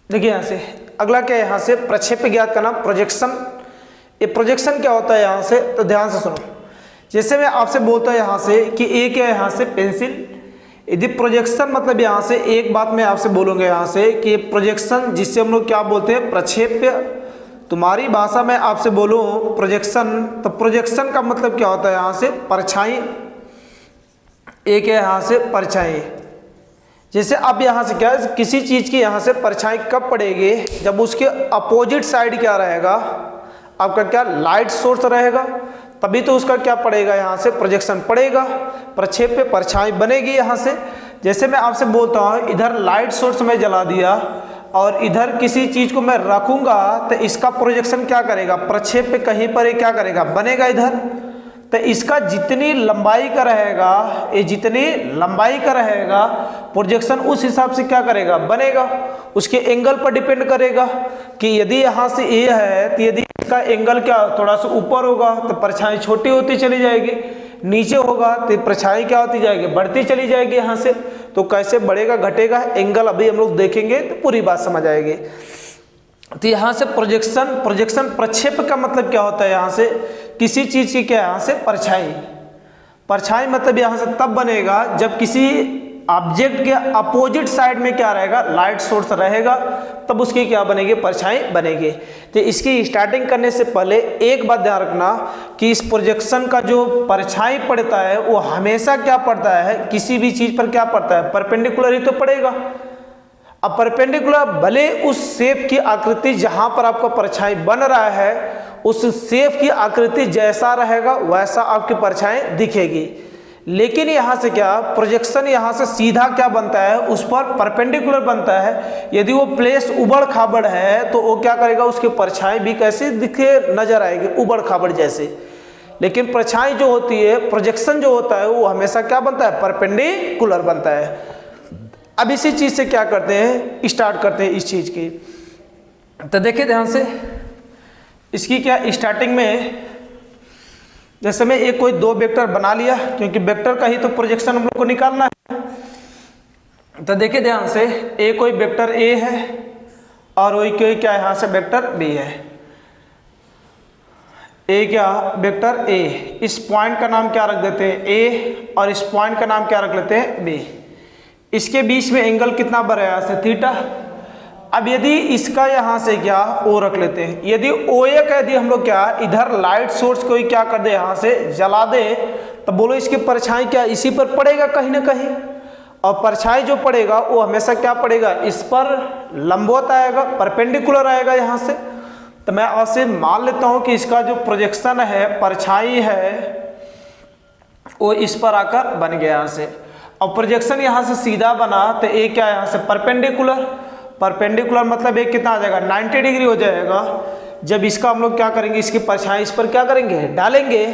देखिए यहाँ से अगला क्या है, यहाँ से प्रक्षेप्य ज्ञात करना प्रोजेक्शन। ये प्रोजेक्शन क्या होता है यहाँ से, तो ध्यान से सुनो। जैसे मैं आपसे बोलता हूँ यहाँ से कि ए क्या है, यहाँ से पेंसिल। यदि प्रोजेक्शन मतलब यहाँ से एक बात मैं आपसे बोलूँगा यहाँ से कि प्रोजेक्शन जिससे हम लोग क्या बोलते हैं प्रक्षेप्य, तुम्हारी भाषा में आपसे बोलूँ प्रोजेक्शन, तो प्रोजेक्शन का मतलब क्या होता है यहाँ से परछाई। एक है यहाँ से परछाई। जैसे अब यहाँ से क्या है, किसी चीज़ की यहाँ से परछाई कब पड़ेगी, जब उसके अपोजिट साइड क्या रहेगा आपका, क्या लाइट सोर्स रहेगा, तभी तो उसका क्या पड़ेगा यहाँ से प्रोजेक्शन पड़ेगा, प्रक्षेप्य परछाई बनेगी यहाँ से। जैसे मैं आपसे बोलता हूँ इधर लाइट सोर्स में जला दिया और इधर किसी चीज़ को मैं रखूँगा तो इसका प्रोजेक्शन क्या करेगा, प्रक्षेप्य कहीं पर ये क्या करेगा बनेगा इधर। तो इसका जितनी लंबाई का रहेगा, ये जितनी लंबाई का रहेगा प्रोजेक्शन उस हिसाब से क्या करेगा बनेगा, उसके एंगल पर डिपेंड करेगा कि यदि यहाँ से ए है तो यदि इसका एंगल क्या थोड़ा सा ऊपर होगा तो परछाई छोटी होती चली जाएगी, नीचे होगा तो परछाई क्या होती जाएगी बढ़ती चली जाएगी यहाँ से। तो कैसे बढ़ेगा घटेगा एंगल अभी हम लोग देखेंगे तो पूरी बात समझ आएगी। तो यहाँ से प्रोजेक्शन प्रक्षेप का मतलब क्या होता है, यहाँ से किसी चीज़ की क्या यहाँ से परछाई मतलब यहाँ से तब बनेगा जब किसी ऑब्जेक्ट के अपोजिट साइड में क्या रहेगा लाइट सोर्स रहेगा, तब उसकी क्या बनेगी परछाई बनेगी। तो इसकी स्टार्टिंग करने से पहले एक बात ध्यान रखना कि इस प्रोजेक्शन का जो परछाई पड़ता है वो हमेशा क्या पड़ता है, किसी भी चीज़ पर क्या पड़ता है परपेंडिकुलर ही तो पड़ेगा। अब परपेंडिकुलर भले उस शेप की आकृति जहां पर आपका परछाई बन रहा है उस शेप की आकृति जैसा रहेगा वैसा आपकी परछाई दिखेगी, लेकिन यहाँ से क्या प्रोजेक्शन यहाँ से सीधा क्या बनता है उस पर परपेंडिकुलर बनता है। यदि वो प्लेस उबड़ खाबड़ है तो वो क्या करेगा उसकी परछाई भी कैसे दिखे नजर आएगी उबड़ खाबड़ जैसे। लेकिन परछाई जो होती है, प्रोजेक्शन जो होता है वो हमेशा क्या बनता है, परपेंडिकुलर बनता है। अब इसी चीज से क्या करते हैं, स्टार्ट करते हैं इस चीज की। तो देखिए ध्यान से, इसकी क्या स्टार्टिंग में जैसे मैं एक कोई दो वेक्टर बना लिया, क्योंकि वेक्टर का ही तो प्रोजेक्शन हम लोग को निकालना है। तो देखिए ध्यान से, ए कोई वेक्टर ए है और वही कोई क्या यहाँ से वेक्टर बी है। ए क्या वेक्टर ए, इस पॉइंट का नाम क्या रख देते हैं ए, और इस पॉइंट का नाम क्या रख लेते हैं बी। इसके बीच में एंगल कितना बन रहा है, यहाँ से थीटा। अब यदि इसका यहाँ से क्या ओ रख लेते हैं, यदि ओ ए का यदि हम लोग क्या इधर लाइट सोर्स को ही क्या कर दे, यहाँ से जला दे, तो बोलो इसकी परछाई क्या इसी पर पड़ेगा कहीं ना कहीं, और परछाई जो पड़ेगा वो हमेशा क्या पड़ेगा, इस पर लंबवत आएगा, परपेंडिकुलर आएगा यहाँ से। तो मैं आपसे मान लेता हूँ कि इसका जो प्रोजेक्शन है, परछाई है, वो इस पर आकर बन गया यहाँ से, और प्रोजेक्शन यहाँ से सीधा बना, तो ए क्या यहाँ से परपेंडिकुलर, परपेंडिकुलर मतलब एक कितना आ जाएगा 90 डिग्री हो जाएगा। जब इसका हम लोग क्या करेंगे, इसकी परछाई इस पर क्या करेंगे, डालेंगे,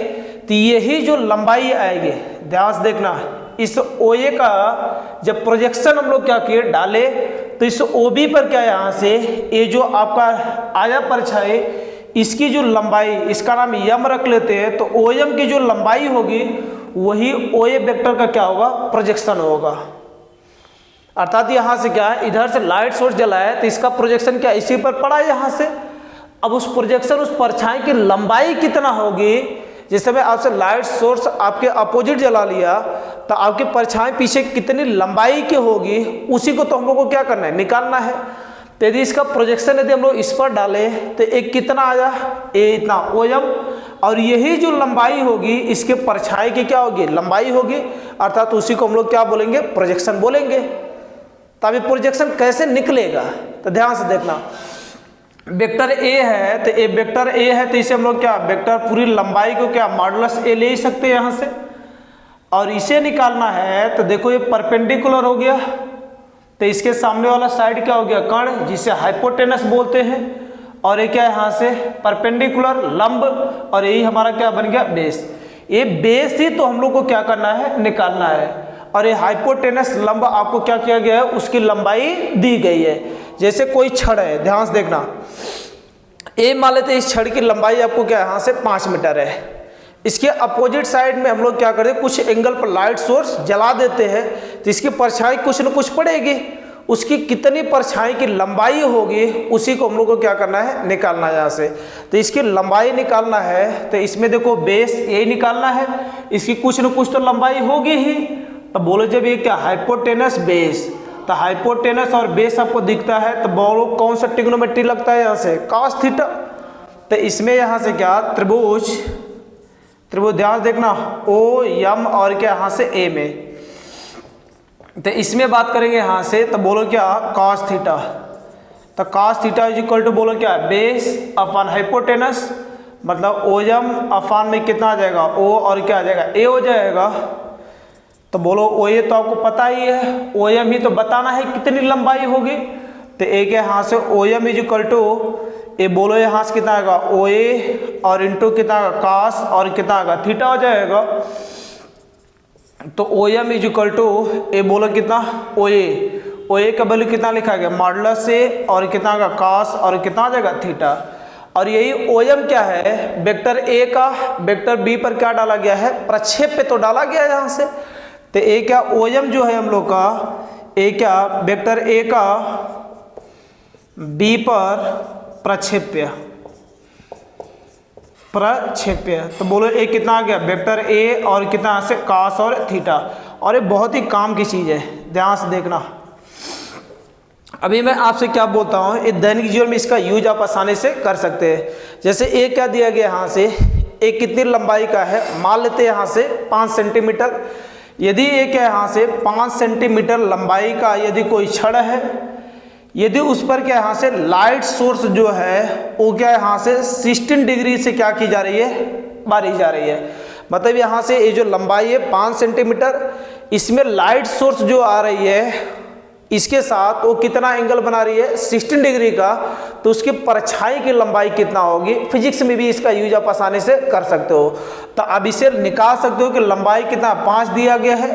तो यही जो लंबाई आएगी, ध्यान से देखना, इस OA का जब प्रोजेक्शन हम लोग क्या किए डाले, तो इस OB पर क्या यहाँ से ये जो आपका आया परछाई, इसकी जो लंबाई, इसका नाम यम रख लेते हैं, तो OM की जो लंबाई होगी वही OA वेक्टर का क्या होगा, प्रोजेक्शन होगा। अर्थात यहाँ से क्या है, इधर से लाइट सोर्स जलाया है तो इसका प्रोजेक्शन क्या इसी पर पड़ा है यहाँ से। अब उस प्रोजेक्शन, उस परछाई की लंबाई कितना होगी, जैसे मैं आपसे लाइट सोर्स आपके अपोजिट जला लिया, तो आपकी परछाई पीछे कितनी लंबाई की होगी, उसी को तो हम लोग को क्या करना है, निकालना है। तो यदि इसका प्रोजेक्शन यदि हम लोग इस पर डालें, तो एक कितना आया, ए इतना OM, और यही जो लंबाई होगी इसके परछाई की क्या होगी, लंबाई होगी, अर्थात उसी को हम लोग क्या बोलेंगे, प्रोजेक्शन बोलेंगे। तभी प्रोजेक्शन कैसे निकलेगा, तो ध्यान से देखना, वेक्टर ए है, तो ए वेक्टर ए है, तो इसे हम लोग क्या वेक्टर पूरी लंबाई को क्या मॉडुलस ए ले ही सकते हैं यहाँ से, और इसे निकालना है तो देखो ये परपेंडिकुलर हो गया, तो इसके सामने वाला साइड क्या हो गया, कर्ण, जिसे हाइपोटेनस बोलते हैं, और ये क्या है यहाँ से परपेंडिकुलर लंब, और यही हमारा क्या बन गया बेस। ये बेस ही तो हम लोग को क्या करना है, निकालना है, और ये हाइपोटेनस लंब आपको क्या किया गया है, उसकी लंबाई दी गई है। जैसे कोई छड़ है, ध्यान से देखना, ए मान लेते हैं, इस छड़ की लंबाई आपको क्या यहाँ से 5 मीटर है। इसके अपोजिट साइड में हम लोग क्या करते हैं, कुछ एंगल पर लाइट सोर्स जला देते हैं, तो इसकी परछाई कुछ न कुछ पड़ेगी, उसकी कितनी परछाई की लंबाई होगी उसी को हम लोग को क्या करना है, निकालना है यहाँ से। तो इसकी लंबाई निकालना है, तो इसमें देखो बेस यही निकालना है, इसकी कुछ न कुछ तो लंबाई होगी ही। तो बोलो जब ये क्या हाइपोटेनस बेस, तो हाइपोटेनस और बेस आपको दिखता है, तो बोलो कौन सा ट्रिग्नोमेट्री लगता है यहाँ से, cos थीटा। तो इसमें यहाँ से क्या त्रिभुज, त्रिभुज ध्यान देखना OM और क्या यहाँ से A में, तो इसमें बात करेंगे यहाँ से, तो बोलो क्या cos थीटा। तो cos theta is equal to बोलो क्या बेस अपॉन हाइपोटेनस, मतलब OM अपॉन में कितना आ जाएगा, O और क्या आ जाएगा A हो जाएगा। तो बोलो OA तो आपको पता ही है, OM ही तो बताना है कितनी लंबाई होगी, तो A के यहाँ से OM इज इक्वल टू ए, बोलो यहाँ से कितना आएगा OA और इंटू कितना आएगा cos और कितना आएगा थीटा हो जाएगा। तो OM इज इक्वल टू ए, बोलो कितना OA का वैल्यू कितना लिखा गया मॉडुलस A और कितना आएगा cos और कितना आ जाएगा थीटा। और यही OM क्या है, वेक्टर A का वेक्टर B पर क्या डाला गया है, प्रक्षेप पे तो डाला गया है यहाँ से। तो ए क्या OM जो है हम लोग का, ए क्या वेक्टर A का B पर प्रक्षेप्य, प्रक्षेप्य। तो बोलो ए कितना आ गया वेक्टर A और कितना से cos और थीटा, और ये बहुत ही काम की चीज़ है, ध्यान से देखना। अभी मैं आपसे क्या बोलता हूँ, ये दैनिक जीवन में इसका यूज आप आसानी से कर सकते हैं। जैसे ए क्या दिया गया यहाँ से, ए कितनी लंबाई का है, मान लेते हैं यहाँ से 5 सेंटीमीटर। यदि एक यहाँ से 5 सेंटीमीटर लंबाई का यदि कोई छड़ है, यदि उस पर क्या यहाँ से लाइट सोर्स जो है वो क्या यहाँ से 16 डिग्री से क्या की जा रही है, मारी जा रही है। मतलब यहाँ से ये जो लंबाई है 5 सेंटीमीटर, इसमें लाइट सोर्स जो आ रही है इसके साथ वो कितना एंगल बना रही है 16 डिग्री का, तो उसकी परछाई की लंबाई कितना होगी। फिजिक्स में भी इसका यूज आप आसानी से कर सकते हो। तो अब इसे निकाल सकते हो कि लंबाई कितना 5 दिया गया है,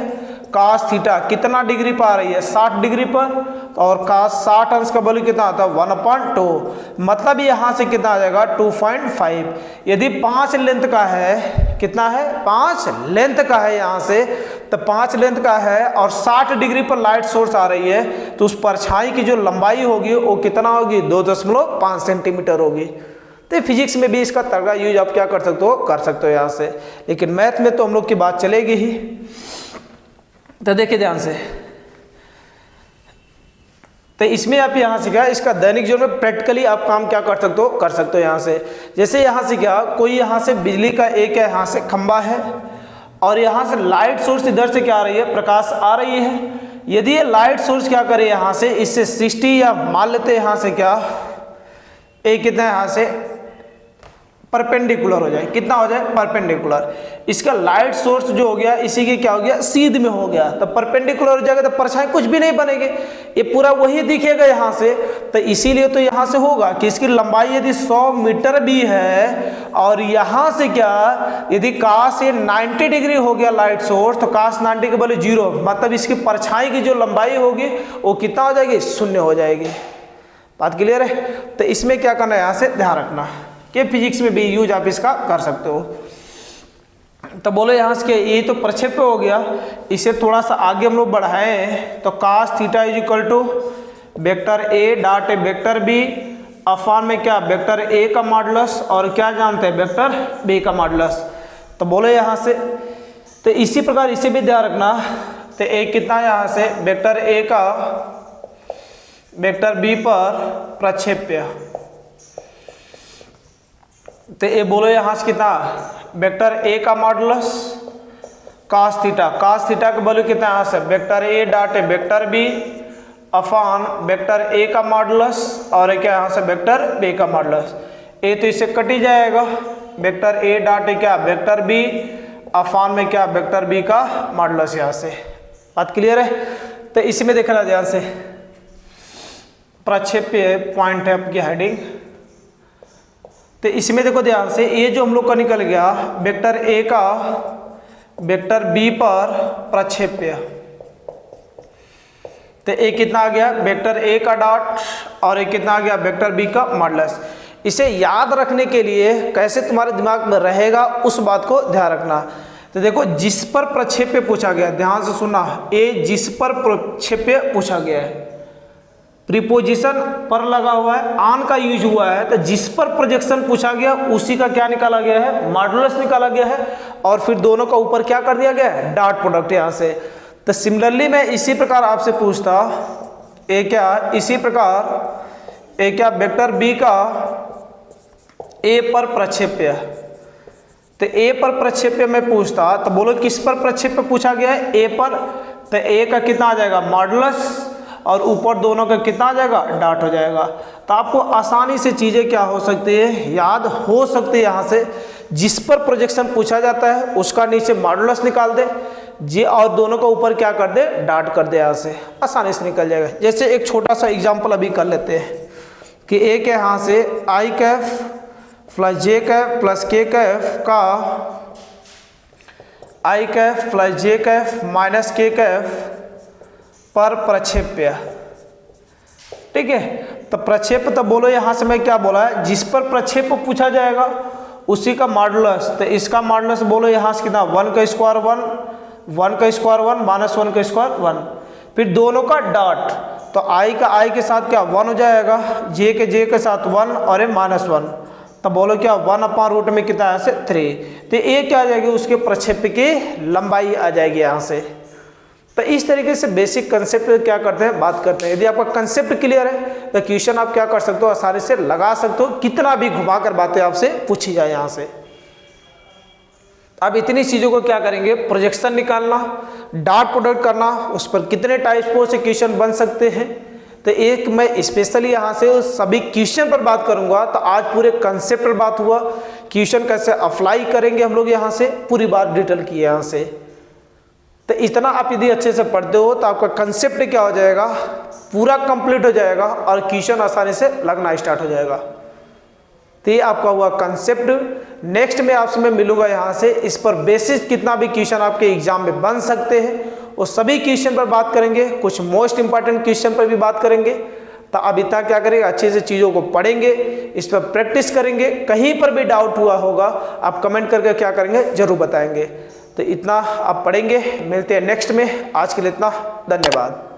कास थीटा कितना डिग्री पर आ रही है 60 डिग्री पर, और कास 60 अंश का वैल्यू कितना आता है 1/2, मतलब यहाँ से कितना आ जाएगा 2.5। यदि 5 लेंथ का है, कितना है 5 लेंथ का है यहाँ से, तो 5 लेंथ का है और 60 डिग्री पर लाइट सोर्स आ रही है, तो उस परछाई की जो लंबाई होगी वो कितना होगी 2.5 सेंटीमीटर होगी। तो फिजिक्स में भी इसका तगड़ा यूज आप क्या कर सकते हो यहाँ से, लेकिन मैथ में तो हम लोग की बात चलेगी ही। तो देखिए ध्यान से, तो इसमें आप यहाँ से क्या इसका दैनिक जीवन में प्रैक्टिकली आप काम क्या कर सकते हो यहाँ से। जैसे यहाँ से क्या कोई यहाँ से बिजली का एक है यहाँ से खंबा है, और यहाँ से लाइट सोर्स इधर से क्या आ रही है प्रकाश आ रही है। यदि ये लाइट सोर्स क्या करे यहाँ से इससे 60 या मान लेते हैं यहाँ से क्या एक कितना यहाँ से परपेंडिकुलर हो जाए, कितना हो जाए परपेंडिकुलर। इसका लाइट सोर्स जो हो गया इसी के क्या हो गया सीध में हो गया, तो परपेंडिकुलर हो जाएगा, तो परछाई कुछ भी नहीं बनेगी, ये पूरा वही दिखेगा यहाँ से। तो इसीलिए तो यहाँ से होगा कि इसकी लंबाई यदि 100 मीटर भी है और यहाँ से क्या यदि काश ये 90 डिग्री हो गया लाइट सोर्स, तो काश 90 के बदले 0, मतलब इसकी परछाई की जो लंबाई होगी वो कितना हो जाएगी 0 हो जाएगी। बात क्लियर है। तो इसमें क्या करना है यहाँ से ध्यान रखना कि फिजिक्स में भी यूज आप इसका कर सकते हो। तो बोलो यहाँ से ये तो प्रक्षेप्य हो गया, इसे थोड़ा सा आगे हम लोग बढ़ाएं तो cos theta is equal to vector A dot vector B अफान में क्या वेक्टर ए का मॉडुलस और क्या जानते हैं वेक्टर बी का मॉडुलस। तो बोलो यहाँ से, तो इसी प्रकार इसे भी ध्यान रखना। तो ए कितना यहाँ से वेक्टर ए का वेक्टर बी पर प्रक्षेप्य, तो ये बोलो यहाँ से कितना वेक्टर ए का मॉडुलस कास थीटा का वैल्यू कितना यहाँ से vector A dot vector B अफान वेक्टर ए का मॉडुलस और क्या यहाँ से वेक्टर बी का मॉडुलस। ए तो इससे कट ही जाएगा, वेक्टर ए डॉट क्या वेक्टर बी अफान में क्या वेक्टर बी का मॉडुलस यहाँ से। बात क्लियर है। तो इसमें देखना ध्यान से प्रक्षेप्य पॉइंट है आपकी हेडिंग। तो इसमें देखो ध्यान से ये जो हम लोग का निकल गया वेक्टर ए का वेक्टर बी पर प्रक्षेप्य, तो ए कितना आ गया वेक्टर ए का डॉट और ए कितना आ गया वेक्टर बी का मॉडुलस। इसे याद रखने के लिए कैसे तुम्हारे दिमाग में रहेगा उस बात को ध्यान रखना। तो देखो जिस पर प्रक्षेप्य पूछा गया, ध्यान से सुनना, ए जिस पर प्रक्षेप्य पूछा गया है, प्रीपोजिशन पर लगा हुआ है, आन का यूज हुआ है, तो जिस पर प्रोजेक्शन पूछा गया उसी का क्या निकाला गया है मॉडुलस निकाला गया है, और फिर दोनों का ऊपर क्या कर दिया गया है डॉट प्रोडक्ट यहाँ से। तो सिमिलरली मैं इसी प्रकार आपसे पूछता ए क्या इसी प्रकार ए क्या वेक्टर बी का ए पर प्रक्षेप्य, तो ए पर प्रक्षेप्य में पूछता तो बोलो किस पर प्रक्षेप्य पूछा गया है ए पर, तो ए का कितना आ जाएगा मॉडुलस और ऊपर दोनों का कितना आ जाएगा डॉट हो जाएगा। तो आपको आसानी से चीज़ें क्या हो सकती है याद हो सकती है। यहाँ से जिस पर प्रोजेक्शन पूछा जाता है उसका नीचे मॉडुलस निकाल दे जी और दोनों का ऊपर क्या कर दे डॉट कर दे, यहाँ से आसानी से निकल जाएगा। जैसे एक छोटा सा एग्जाम्पल अभी कर लेते हैं कि ए के यहाँ से I cap plus J cap plus के कैफ का आई cap plus J cap minus K Kaif पर प्रक्षेप्य, ठीक है। तो प्रक्षेप्य तो बोलो यहाँ से मैं क्या बोला है जिस पर प्रक्षेप्य पूछा जाएगा उसी का मॉडुलस, तो इसका मॉडुलस बोलो यहाँ से कितना 1 का स्क्वायर 1 1 का स्क्वायर 1 माइनस 1 का स्क्वायर 1, फिर दोनों का डॉट, तो आई का आई के साथ क्या 1 हो जाएगा, जे के साथ 1 और ए माइनस 1, तो बोलो क्या 1/रूट में कितना यहाँ से 3, तो ये क्या आ जाएगी उसके प्रक्षेप्य की लंबाई आ जाएगी यहाँ से। तो इस तरीके से बेसिक कंसेप्ट क्या करते हैं बात करते हैं। यदि आपका कंसेप्ट क्लियर है तो क्वेश्चन आप क्या कर सकते हो आसानी से लगा सकते हो, कितना भी घुमाकर बातें आपसे पूछी जाए यहाँ से। अब इतनी चीज़ों को क्या करेंगे प्रोजेक्शन निकालना, डॉट प्रोडक्ट करना, उस पर कितने टाइप्स से क्वेश्चन बन सकते हैं। तो एक मैं स्पेशली यहाँ से सभी क्वेश्चन पर बात करूँगा। तो आज पूरे कंसेप्ट पर बात हुआ, क्वेश्चन कैसे अप्लाई करेंगे हम लोग यहाँ से पूरी बात डिटेल की यहाँ से। तो इतना आप यदि अच्छे से पढ़ते हो तो आपका कंसेप्ट क्या हो जाएगा, पूरा कंप्लीट हो जाएगा और क्वेश्चन आसानी से लगना स्टार्ट हो जाएगा। तो ये आपका हुआ कंसेप्ट। नेक्स्ट में आपसे मैं मिलूंगा यहाँ से, इस पर बेसिस कितना भी क्वेश्चन आपके एग्जाम में बन सकते हैं वो सभी क्वेश्चन पर बात करेंगे, कुछ मोस्ट इंपॉर्टेंट क्वेश्चन पर भी बात करेंगे। तो अब इतना क्या करेंगे, अच्छे से चीज़ों को पढ़ेंगे, इस पर प्रैक्टिस करेंगे। कहीं पर भी डाउट हुआ होगा आप कमेंट करके क्या करेंगे, जरूर बताएंगे। तो इतना आप पढ़ेंगे, मिलते हैं नेक्स्ट में। आज के लिए इतना, धन्यवाद।